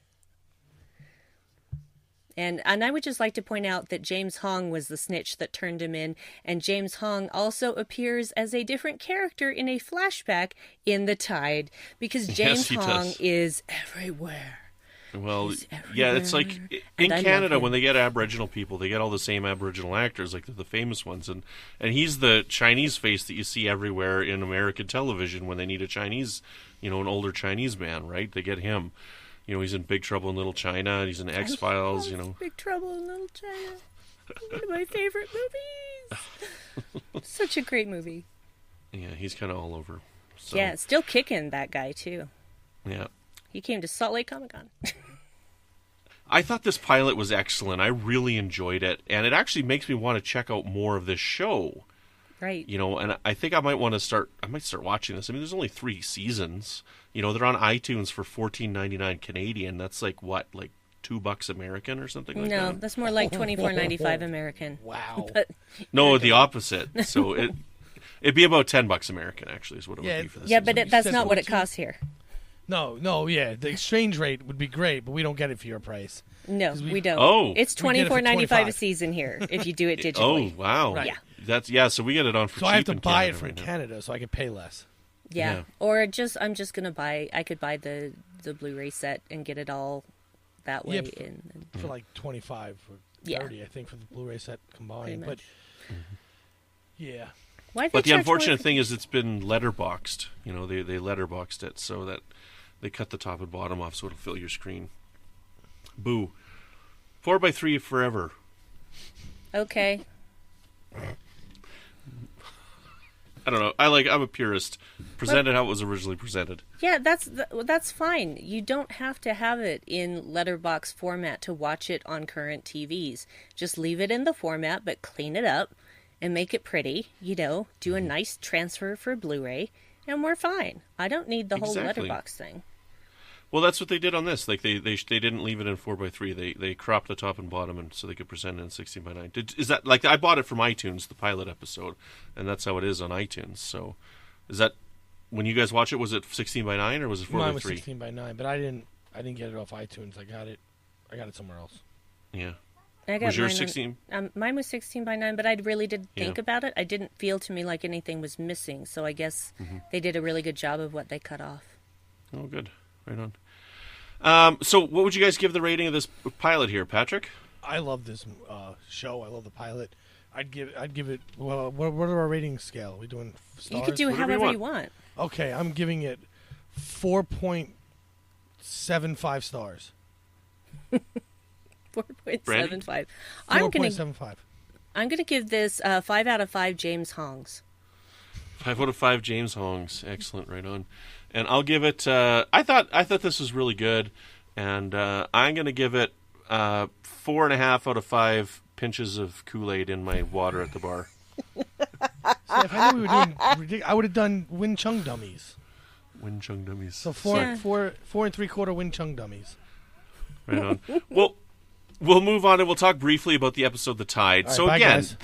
And I would just like to point out that James Hong was the snitch that turned him in, and James Hong also appears as a different character in a flashback in The Tide, because James Hong is everywhere. Well, yeah, it's like in Canada when they get Aboriginal people, they get all the same Aboriginal actors, like the famous ones, and he's the Chinese face that you see everywhere in American television when they need a Chinese, an older Chinese man, right? They get him. He's in Big Trouble in Little China. He's in X-Files. Big Trouble in Little China. One of my favorite movies. Such a great movie. Yeah, he's kind of all over. So. Yeah, still kicking, that guy too. Yeah. He came to Salt Lake Comic-Con. I thought this pilot was excellent. I really enjoyed it, and it actually makes me want to check out more of this show. Right. And I think I might start watching this. I mean, there's only 3 seasons. They're on iTunes for $14.99 Canadian. That's like what, like $2 American or something like that? No, that's more like $24.95 American. Wow. But, no, the opposite. So it'd be about $10 American, actually, is what it would be for this. Yeah, but that's not what it costs here. No, yeah. The exchange rate would be great, but we don't get it for your price. No, we don't. Oh. It's $24.95 a season here if you do it digitally. Oh, wow. Right. Yeah. So we get it on for cheap. So I have to in buy it Canada from right now. Canada so I can pay less. Yeah. Or I'm just going to buy, I could buy the Blu-ray set and get it all that way. For like 25 or 30, I think, for the Blu-ray set combined. But, yeah. But the unfortunate thing is it's been letterboxed. They letterboxed it so that they cut the top and bottom off so it'll fill your screen. Boo. 4x3 forever. Okay. I don't know. I'm a purist. Present it how it was originally presented. Yeah, that's fine. You don't have to have it in letterbox format to watch it on current TVs. Just leave it in the format, but clean it up and make it pretty. Do a nice transfer for Blu-ray, and we're fine. I don't need the whole letterbox thing. Well, that's what they did on this. Like they didn't leave it in 4x3. They cropped the top and bottom, and so they could present it in 16:9. Is that like I bought it from iTunes, the pilot episode, and that's how it is on iTunes. So, is that when you guys watch it? Was it 16:9 or was it 4x3? Mine was 16:9, but I didn't get it off iTunes. I got it somewhere else. Yeah. Was yours 16? Mine was 16:9, but I really did think about it. I didn't feel to me like anything was missing, so I guess they did a really good job of what they cut off. Oh, good. Right on. So what would you guys give the rating of this pilot here, Patrick? I love this show. I love the pilot. I'd give it. Well, what are our rating scale? Are we doing stars? You could do it however you want. Okay, I'm giving it 4.75 stars. 4.75. 4.75. I'm gonna give this 5 out of 5 James Hongs. 5 out of 5 James Hongs. Excellent. Right on. And I'll give it. I thought this was really good, and I'm going to give it 4.5 out of 5 pinches of Kool-Aid in my water at the bar. See, if I knew we were doing, I would have done Wing Chun dummies. Wing Chun dummies. So 4 3/4 Wing Chun dummies. Right on. Well, we'll move on and we'll talk briefly about the episode "The Tide." Right, so bye, again, guys.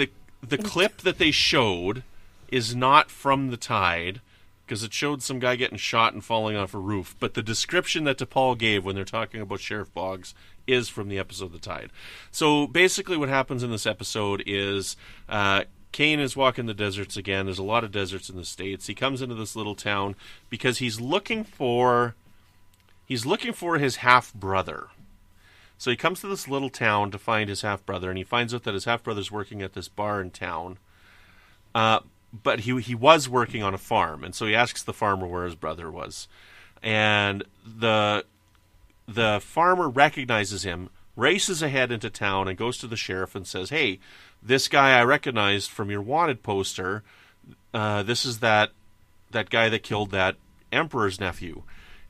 the clip that they showed is not from "The Tide." Because it showed some guy getting shot and falling off a roof. But the description that DePaul gave when they're talking about Sheriff Boggs is from the episode The Tide. So basically what happens in this episode is Kane is walking the deserts again. There's a lot of deserts in the States. He comes into this little town because he's looking for his half-brother. So he comes to this little town to find his half-brother, and he finds out that his half-brother's working at this bar in town. But he was working on a farm, and so he asks the farmer where his brother was. And the farmer recognizes him, races ahead into town, and goes to the sheriff and says, "Hey, this guy I recognized from your wanted poster, this is that guy that killed that emperor's nephew.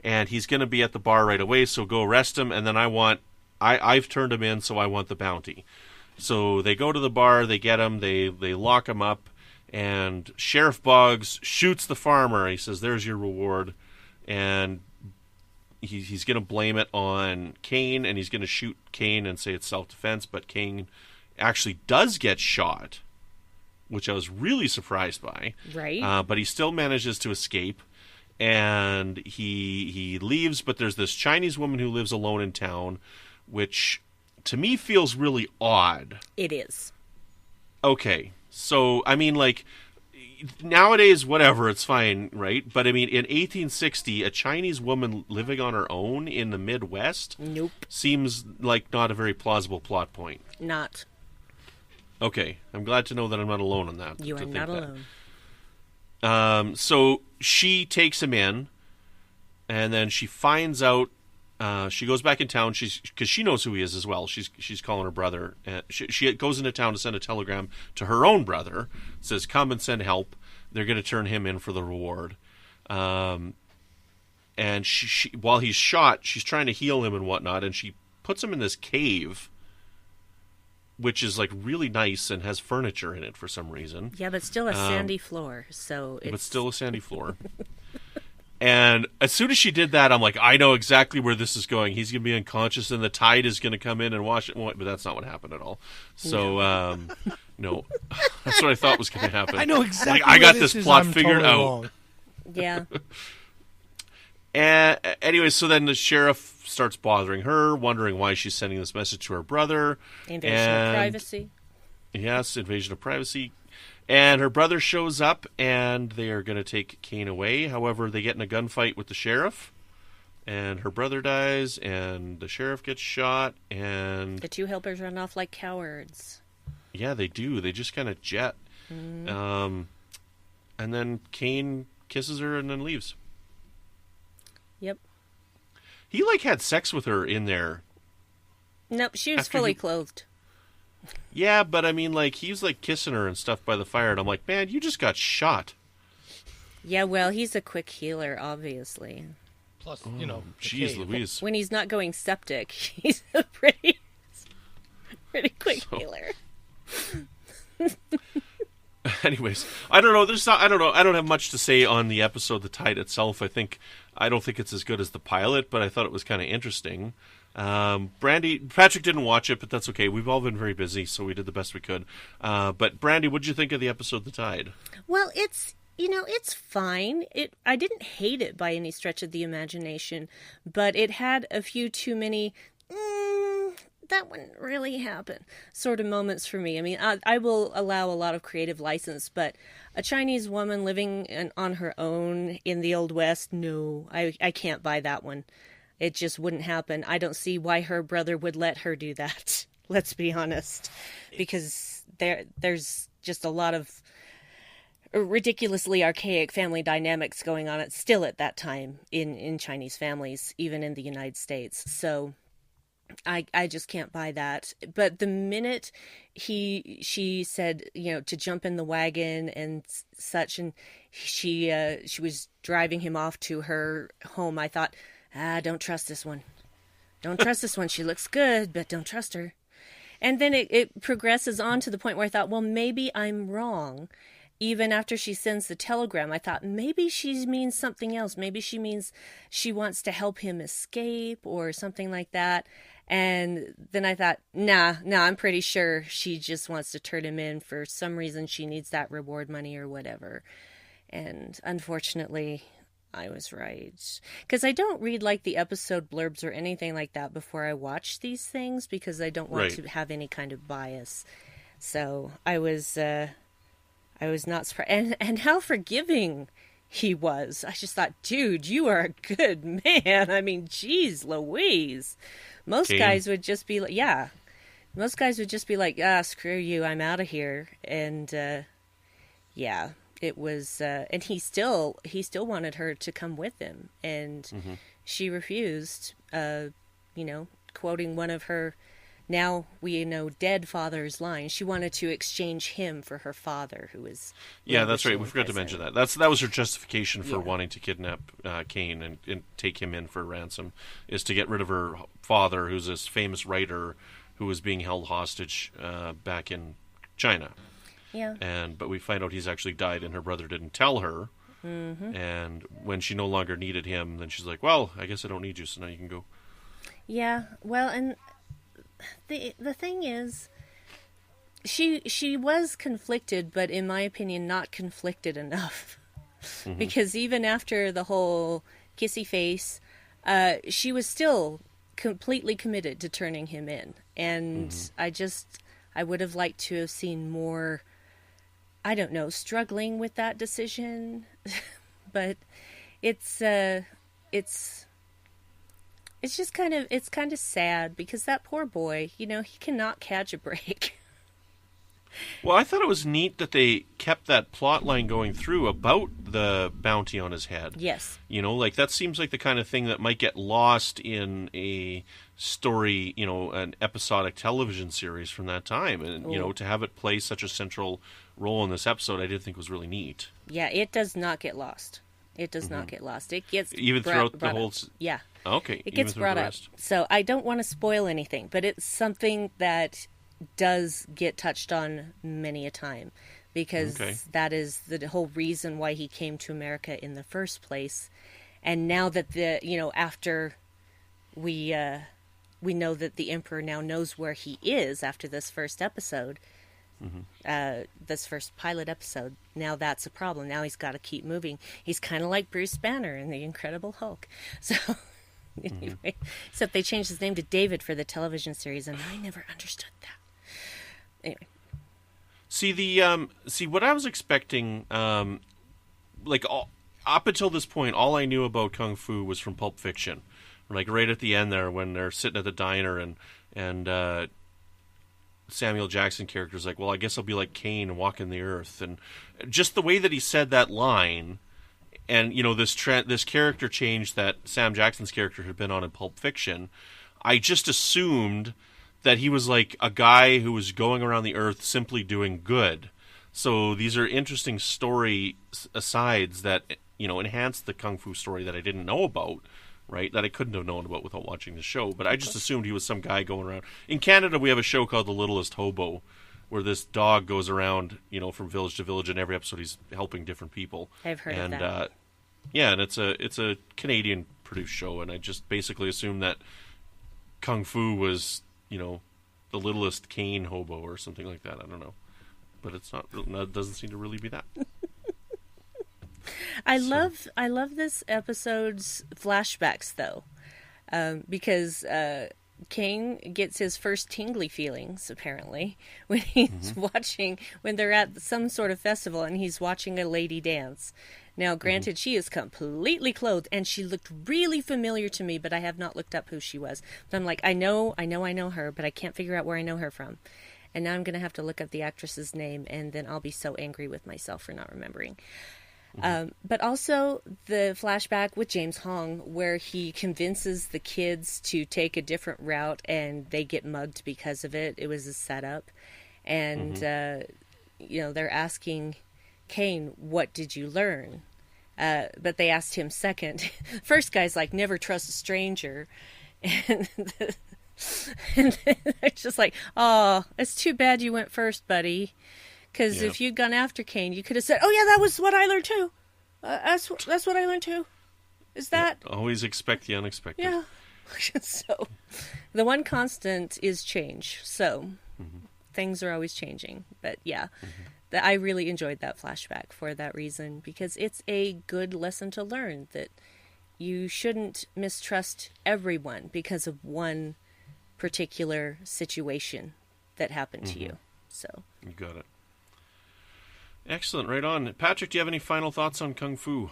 And he's going to be at the bar right away, so go arrest him, and then I've turned him in, so I want the bounty." So they go to the bar, they get him, they lock him up, and Sheriff Boggs shoots the farmer. He says, "There's your reward." And he's going to blame it on Kane, and he's going to shoot Kane and say it's self-defense, but Kane actually does get shot which I was really surprised by. Right. But he still manages to escape, and he leaves, but there's this Chinese woman who lives alone in town, which to me feels really odd. It is. Okay, so, I mean, like, nowadays, whatever, it's fine, right? But, I mean, in 1860, a Chinese woman living on her own in the Midwest Nope. seems like not a very plausible plot point. Not. Okay, I'm glad to know that I'm not alone on that. You are not alone. So she takes him in, and then she finds out. She goes back in town. Because she knows who he is as well. She's calling her brother. She goes into town to send a telegram to her own brother. Says, "Come and send help. They're going to turn him in for the reward." And she while he's shot, she's trying to heal him and whatnot, and she puts him in this cave, which is like really nice and has furniture in it for some reason. Yeah, but still a sandy floor. But still a sandy floor. And as soon as she did that, I'm like, I know exactly where this is going. He's going to be unconscious, and the tide is going to come in and wash it. But that's not what happened at all. So, no. That's what I thought was going to happen. I know exactly. Like, I got this plot figured out. Wrong. Yeah. And anyway, so then the sheriff starts bothering her, wondering why she's sending this message to her brother. Invasion of privacy. Yes, invasion of privacy. And her brother shows up, and they are going to take Kane away. However, they get in a gunfight with the sheriff, and her brother dies, and the sheriff gets shot, and the two helpers run off like cowards. Yeah, they do. They just kind of jet. Mm-hmm. And then Kane kisses her and then leaves. Yep. He, like, had sex with her in there. Nope, she was fully clothed. Yeah, but I mean, like, he's, like, kissing her and stuff by the fire, and I'm like, man, you just got shot. Yeah, well, he's a quick healer, obviously. Plus, you know, jeez Louise. When he's not going septic, he's a pretty quick healer. Anyways, I don't know. I don't have much to say on the episode, The Tide itself. I don't think it's as good as the pilot, but I thought it was kind of interesting. Patrick didn't watch it, but that's okay. We've all been very busy, so we did the best we could. But Brandi, what did you think of the episode, The Tide? Well, it's fine. I didn't hate it by any stretch of the imagination, but it had a few too many, that wouldn't really happen sort of moments for me. I mean, I will allow a lot of creative license, but a Chinese woman living on her own in the Old West, no, I can't buy that one. It just wouldn't happen. I don't see why her brother would let her do that. Let's be honest. Because there's just a lot of ridiculously archaic family dynamics going on still at that time in Chinese families, even in the United States. So I just can't buy that. But the minute she said, to jump in the wagon and such, and she was driving him off to her home, I thought, don't trust this one. Don't trust this one. She looks good, but don't trust her. And then it progresses on to the point where I thought, well, maybe I'm wrong. Even after she sends the telegram, I thought maybe she means something else. Maybe she means she wants to help him escape or something like that. And then I thought, nah, I'm pretty sure she just wants to turn him in for some reason. She needs that reward money or whatever. And unfortunately, I was right. Because I don't read like the episode blurbs or anything like that before I watch these things because I don't want to have any kind of bias. So I was not surprised. And how forgiving he was. I just thought, dude, you are a good man. I mean, geez Louise. Most guys would just be like, screw you, I'm out of here. And it was, and he still wanted her to come with him, and she refused. Quoting one of her, now we know, dead father's lines. She wanted to exchange him for her father, who was that's right. We forgot to mention that. That was her justification for wanting to kidnap Kane and take him in for ransom, is to get rid of her father, who's this famous writer who was being held hostage back in China. Yeah. But we find out he's actually died, and her brother didn't tell her. Mm-hmm. And when she no longer needed him, then she's like, well, I guess I don't need you, so now you can go. Yeah, well, and the thing is, she was conflicted, but in my opinion, not conflicted enough. Because even after the whole kissy face, she was still completely committed to turning him in. And I would have liked to have seen more, I don't know, struggling with that decision. But it's just kind of sad because that poor boy, he cannot catch a break. Well, I thought it was neat that they kept that plot line going through about the bounty on his head. Yes. That seems like the kind of thing that might get lost in a story, an episodic television series from that time. And, to have it play such a central role in this episode, I did think was really neat. Yeah, it does not get lost. It does not get lost. It gets even throughout the whole... Yeah. Okay. It gets brought up. So I don't want to spoil anything, but it's something that does get touched on many a time, because that is the whole reason why he came to America in the first place. And now that after we know that the Emperor now knows where he is after this first episode, this first pilot episode, now that's a problem. Now he's got to keep moving. He's kind of like Bruce Banner in The Incredible Hulk. So anyway, except they changed his name to David for the television series, and I never understood that. Anyway. See what I was expecting, up until this point, all I knew about Kung Fu was from Pulp Fiction. Like right at the end there, when they're sitting at the diner and Samuel Jackson character's like, well, I guess I'll be like Kane and walk in the earth, and just the way that he said that line, and this character change that Sam Jackson's character had been on in Pulp Fiction, I just assumed that he was like a guy who was going around the earth simply doing good. So these are interesting story asides that, enhance the Kung Fu story that I didn't know about, right? That I couldn't have known about without watching the show. But I just assumed he was some guy going around. In Canada, we have a show called The Littlest Hobo, where this dog goes around, from village to village, and every episode he's helping different people. I've heard of that. And it's a Canadian produced show, and I just basically assumed that Kung Fu was, the littlest Kane hobo or something like that. I don't know. But it's not. It doesn't seem to really be that. I love this episode's flashbacks, though, because Kane gets his first tingly feelings, apparently, when he's when they're at some sort of festival and he's watching a lady dance. Now, granted, she is completely clothed, and she looked really familiar to me, but I have not looked up who she was. But I'm like, I know her, but I can't figure out where I know her from. And now I'm going to have to look up the actress's name, and then I'll be so angry with myself for not remembering. But also the flashback with James Hong, where he convinces the kids to take a different route, and they get mugged because of it. It was a setup. And, they're asking Kane, what did you learn? But they asked him second. First guy's like, never trust a stranger. And they're just like, oh, it's too bad you went first, buddy. Because if you'd gone after Kane, you could have said, oh, yeah, that was what I learned, too. That's what I learned, too. Is that... Always expect the unexpected. Yeah. So, the one constant is change. So, things are always changing. But, yeah, I really enjoyed that flashback for that reason. Because it's a good lesson to learn that you shouldn't mistrust everyone because of one particular situation that happened to you. So you got it. Excellent. Right on. Patrick, do you have any final thoughts on Kung Fu?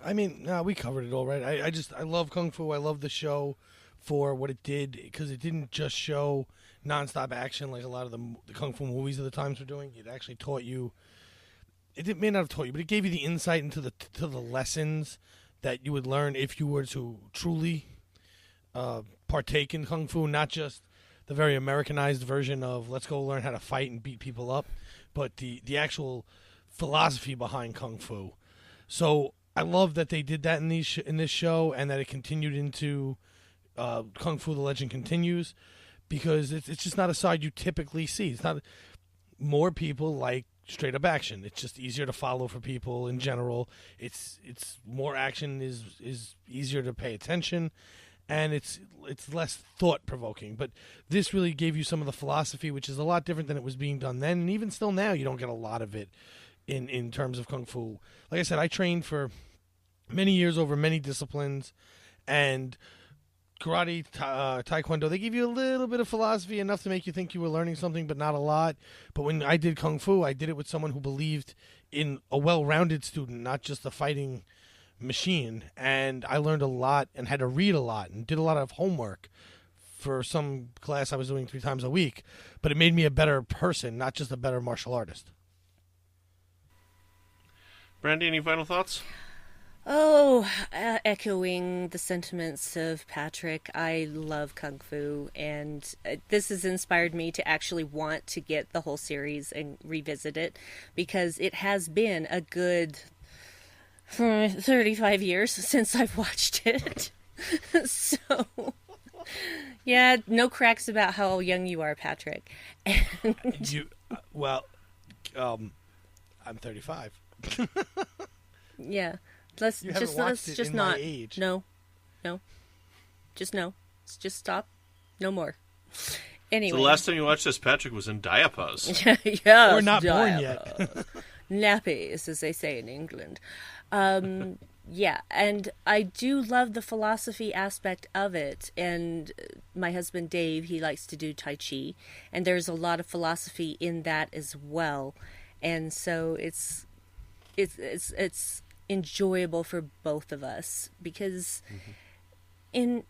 I mean, no, we covered it all, right? I love Kung Fu. I love the show for what it did, because it didn't just show nonstop action like a lot of the Kung Fu movies of the times were doing. It actually taught you, may not have taught you, but it gave you the insight into the lessons that you would learn if you were to truly partake in Kung Fu, not just the very Americanized version of let's go learn how to fight and beat people up, but the actual philosophy behind Kung Fu. So I love that they did that in this show, and that it continued into Kung Fu: The Legend Continues, because it's just not a side you typically see. It's not more people like straight up action. It's just easier to follow for people in general. It's more action is easier to pay attention, and it's less thought-provoking. But this really gave you some of the philosophy, which is a lot different than it was being done then. And even still now, you don't get a lot of it in terms of Kung Fu. Like I said, I trained for many years over many disciplines, and karate, taekwondo, they give you a little bit of philosophy, enough to make you think you were learning something, but not a lot. But when I did Kung Fu, I did it with someone who believed in a well-rounded student, not just a fighting machine. And I learned a lot and had to read a lot and did a lot of homework for some class I was doing 3 times a week. But it made me a better person, not just a better martial artist. Brandi, any final thoughts? Oh, echoing the sentiments of Patrick, I love Kung Fu, and this has inspired me to actually want to get the whole series and revisit it, because it has been a good 35 years since I've watched it. So, yeah, no cracks about how young you are, Patrick. And I'm 35. Yeah. Let's just not. Age. No. Just stop. No more. Anyway. So the last time you watched this, Patrick was in diapers. Yeah. We're not born yet. Nappies, as they say in England. Yeah, and I do love the philosophy aspect of it. And my husband Dave, he likes to do Tai Chi, and there's a lot of philosophy in that as well. And so it's enjoyable for both of us, because going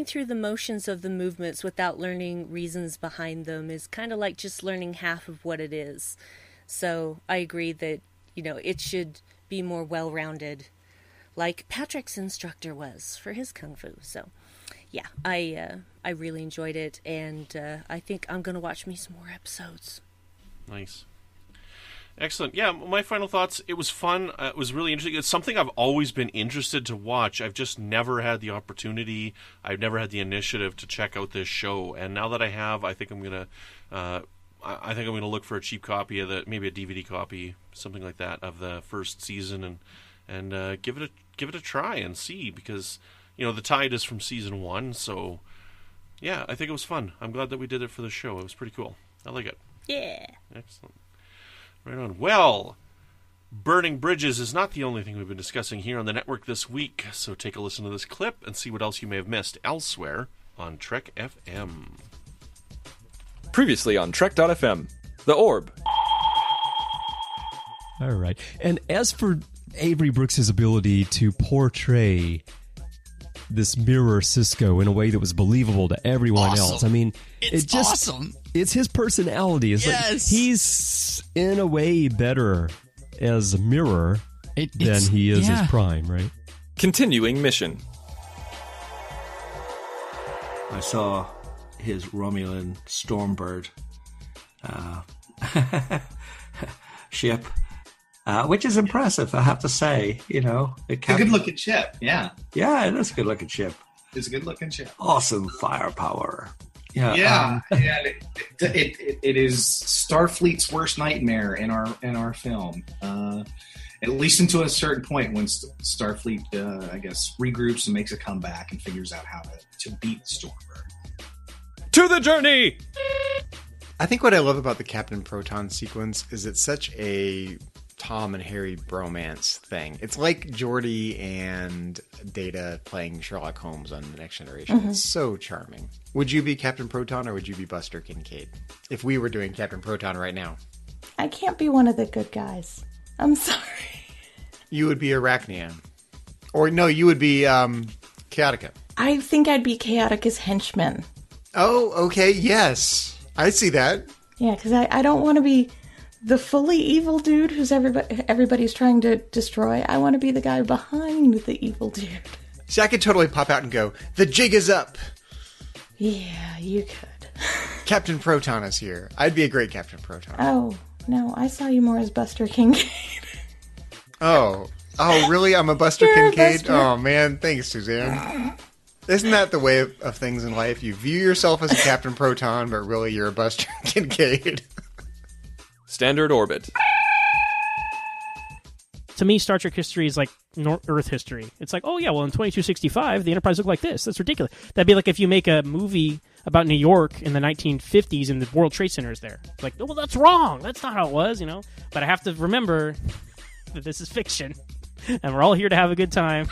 through the motions of the movements without learning reasons behind them is kind of like just learning half of what it is. So I agree that it should be more well-rounded, like Patrick's instructor was for his Kung Fu. So yeah, I really enjoyed it, and I think I'm gonna watch me some more episodes. Nice. Excellent. Yeah, my final thoughts, it was fun. It was really interesting. It's something I've always been interested to watch. I've just never had the opportunity. I've never had the initiative to check out this show. And now that I have, I think I'm going to look for a cheap copy of maybe a DVD copy, something like that, of the first season and give it a try and see, because the tide is from season 1. So yeah, I think it was fun. I'm glad that we did it for the show. It was pretty cool. I like it. Yeah. Excellent. Right on. Well, burning bridges is not the only thing we've been discussing here on the network this week, so take a listen to this clip and see what else you may have missed elsewhere on Trek FM. Previously on Trek.fm, The Orb. All right. And as for Avery Brooks' ability to portray this mirror Cisco in a way that was believable to everyone else, I mean, it's awesome. It's his personality. It's like he's in a way better as a mirror than he is as Prime, right? Continuing mission. I saw his Romulan Stormbird ship, which is impressive, I have to say. It's a good-looking ship, yeah. Yeah, it is a good-looking ship. It's a good-looking ship. Awesome firepower. Yeah. It is Starfleet's worst nightmare in our film. At least until a certain point when Starfleet, I guess, regroups and makes a comeback and figures out how to beat Stormbird. To the journey! I think what I love about the Captain Proton sequence is it's such a Tom and Harry bromance thing. It's like Geordi and Data playing Sherlock Holmes on The Next Generation. It's so charming. Would you be Captain Proton or would you be Buster Kincaid? If we were doing Captain Proton right now. I can't be one of the good guys. I'm sorry. You would be Arachnia. Or no, you would be Chaotica. I think I'd be Chaotica's henchman. Oh, okay, yes. I see that. Yeah, because I don't want to be the fully evil dude who's everybody's trying to destroy. I want to be the guy behind the evil dude. See, I could totally pop out and go, the jig is up. Yeah, you could. Captain Proton is here. I'd be a great Captain Proton. Oh, no, I saw you more as Buster Kincaid. Oh, really? I'm a Buster You're Kincaid? Buster. Oh, man, thanks, Suzanne. Isn't that the way of things in life? You view yourself as a Captain Proton, but really you're a Buster Kincaid. Standard orbit. to me, Star Trek history is like Earth history. It's like, oh yeah, well in 2265 the Enterprise looked like this. That's ridiculous. That'd be like if you make a movie about New York in the 1950s and the World Trade Center is there. Like, oh, well, that's wrong. That's not how it was, you know. But I have to remember that this is fiction, and we're all here to have a good time.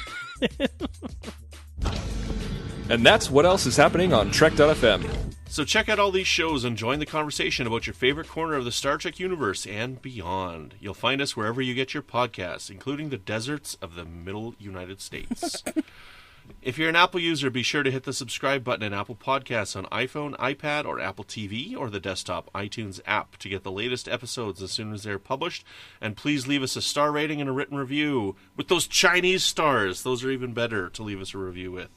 And that's what else is happening on Trek.fm. So check out all these shows and join the conversation about your favorite corner of the Star Trek universe and beyond. You'll find us wherever you get your podcasts, including the deserts of the middle United States. If you're an Apple user, be sure to hit the subscribe button in Apple Podcasts on iPhone, iPad, or Apple TV, or the desktop iTunes app to get the latest episodes as soon as they're published. And please leave us a star rating and a written review with those Chinese stars. Those are even better to leave us a review with.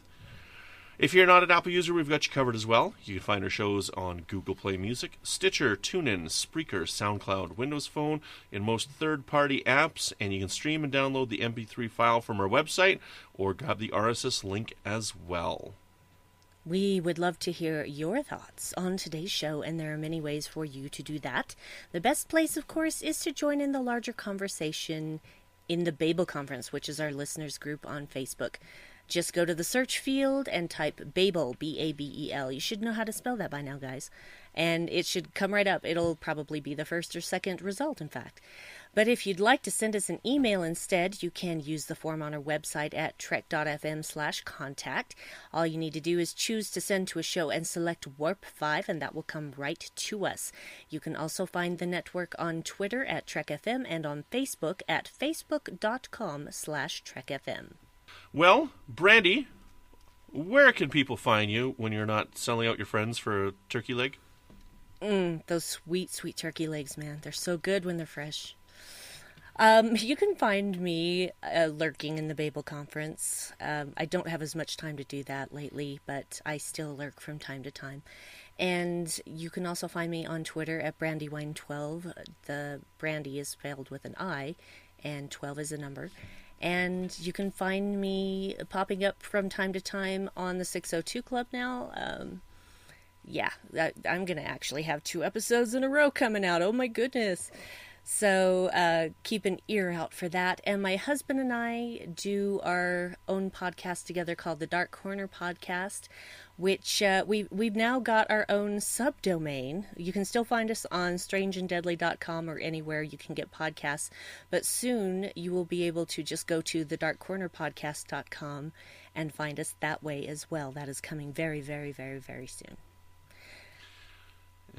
If you're not an Apple user, we've got you covered as well. You can find our shows on Google Play Music, Stitcher, TuneIn, Spreaker, SoundCloud, Windows Phone, in most third-party apps, and you can stream and download the MP3 file from our website or grab the RSS link as well. We would love to hear your thoughts on today's show, and there are many ways for you to do that. The best place, of course, is to join in the larger conversation in the Babel Conference, which is our listeners group on Facebook. Just go to the search field and type Babel, B-A-B-E-L. You should know how to spell that by now, guys. And it should come right up. It'll probably be the first or second result, in fact. But if you'd like to send us an email instead, you can use the form on our website at trek.fm/contact. All you need to do is choose to send to a show and select Warp 5, and that will come right to us. You can also find the network on Twitter at TrekFM and on Facebook at facebook.com/TrekFM. Well, Brandi, where can people find you when you're not selling out your friends for a turkey leg? Those sweet, sweet turkey legs, man. They're so good when they're fresh. You can find me lurking in the Babel Conference. I don't have as much time to do that lately, but I still lurk from time to time. And you can also find me on Twitter at Brandywine12. The Brandi is spelled with an I, and 12 is a number. And you can find me popping up from time to time on the 602 Club now. I'm going to actually have 2 episodes in a row coming out. Oh my goodness. So keep an ear out for that. And my husband and I do our own podcast together called the Dark Corner Podcast, which we've now got our own subdomain. You can still find us on strangeanddeadly.com or anywhere you can get podcasts, but soon you will be able to just go to thedarkcornerpodcast.com and find us that way as well. That is coming very, very, very, very soon.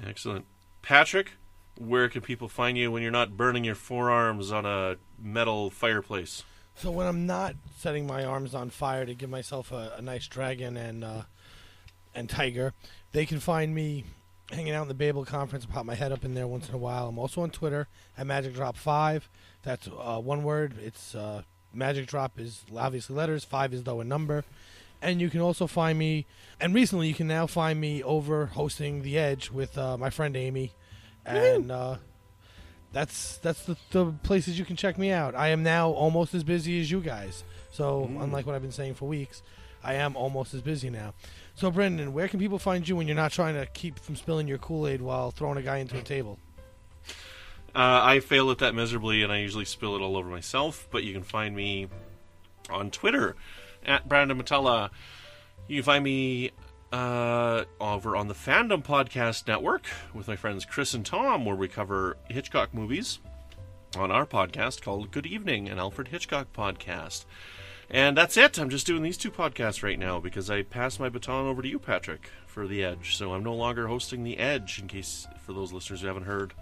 Excellent. Patrick, where can people find you when you're not burning your forearms on a metal fireplace? So when I'm not setting my arms on fire to give myself a nice dragon and tiger, they can find me hanging out in the Babel Conference. I pop my head up in there once in a while. I'm also on Twitter at MagicDrop5. That's one word. It's Magic Drop is obviously letters. 5 is though a number. And you can also find me, and recently you can now find me over hosting The Edge with my friend Amy. And that's the places you can check me out. I am now almost as busy as you guys. So unlike what I've been saying for weeks, I am almost as busy now. So Brendan, where can people find you when you're not trying to keep from spilling your Kool-Aid while throwing a guy into a table? I fail at that miserably, and I usually spill it all over myself. But you can find me on Twitter at Brandon-Mutala. You can find me over on the Fandom Podcast Network with my friends Chris and Tom, where we cover Hitchcock movies on our podcast called Good Evening, an Alfred Hitchcock podcast. And that's it. I'm just doing these 2 podcasts right now because I passed my baton over to you, Patrick, for The Edge. So I'm no longer hosting The Edge, in case for those listeners who haven't heard.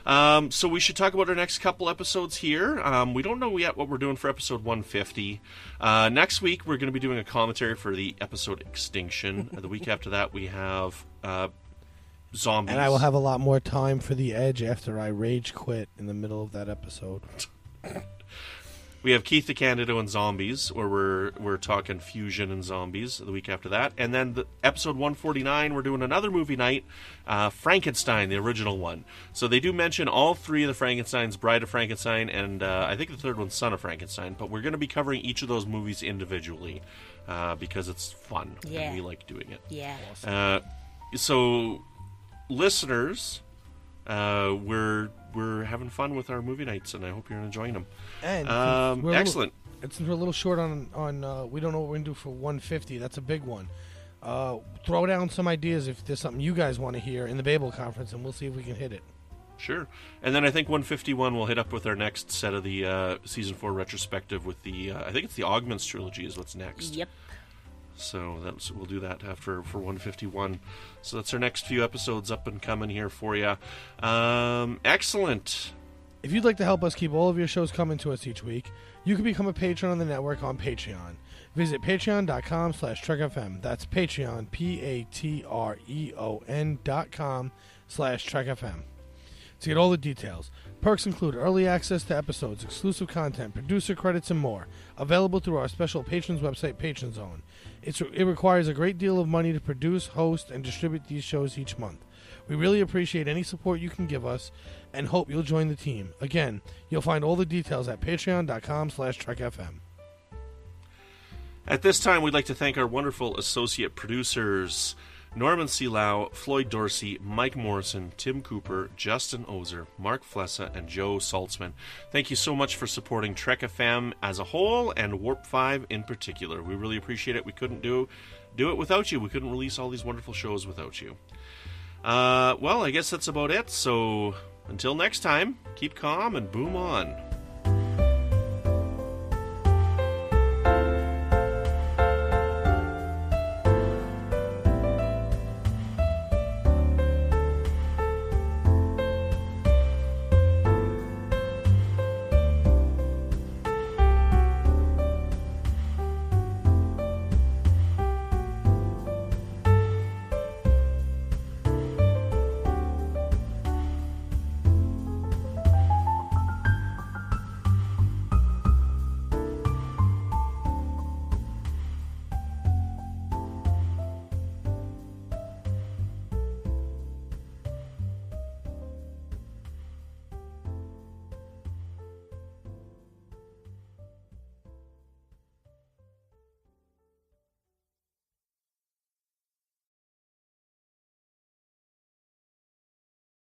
So we should talk about our next couple episodes here. We don't know yet what we're doing for episode 150. Next week, we're going to be doing a commentary for the episode Extinction. The week after that, we have Zombies. And I will have a lot more time for The Edge after I rage quit in the middle of that episode. We have Keith the Candido and Zombies, where we're talking fusion and zombies the week after that. And then episode 149, we're doing another movie night, Frankenstein, the original one. So they do mention all 3 of the Frankensteins, Bride of Frankenstein, and I think the third one's Son of Frankenstein. But we're going to be covering each of those movies individually because it's fun. Yeah. And we like doing it. Yeah. So, listeners, we're we're having fun with our movie nights, and I hope you're enjoying them. And excellent. Since we're a little short on we don't know what we're going to do for 150. That's a big one. Throw down some ideas if there's something you guys want to hear in the Babel conference, and we'll see if we can hit it. Sure. And then I think 151 we'll hit up with our next set of the Season 4 retrospective with the, I think it's the Augments trilogy is what's next. Yep. So we'll do that for 151. So that's our next few episodes up and coming here for you. Excellent. If you'd like to help us keep all of your shows coming to us each week, you can become a patron on the network on Patreon. Visit patreon.com/TrekFM. That's Patreon, patreon.com/TrekFM. To get all the details, perks include early access to episodes, exclusive content, producer credits, and more, available through our special patrons website, Patron Zone. It requires a great deal of money to produce, host, and distribute these shows each month. We really appreciate any support you can give us and hope you'll join the team. Again, you'll find all the details at patreon.com/TrekFM. At this time, we'd like to thank our wonderful associate producers, Norman Seelau, Floyd Dorsey, Mike Morrison, Tim Cooper, Justin Ozer, Mark Flessa, and Joe Saltzman. Thank you so much for supporting Trek FM as a whole and Warp 5 in particular. We really appreciate it. We couldn't do it without you. We couldn't release all these wonderful shows without you. Well, I guess that's about it. So until next time, keep calm and boom on.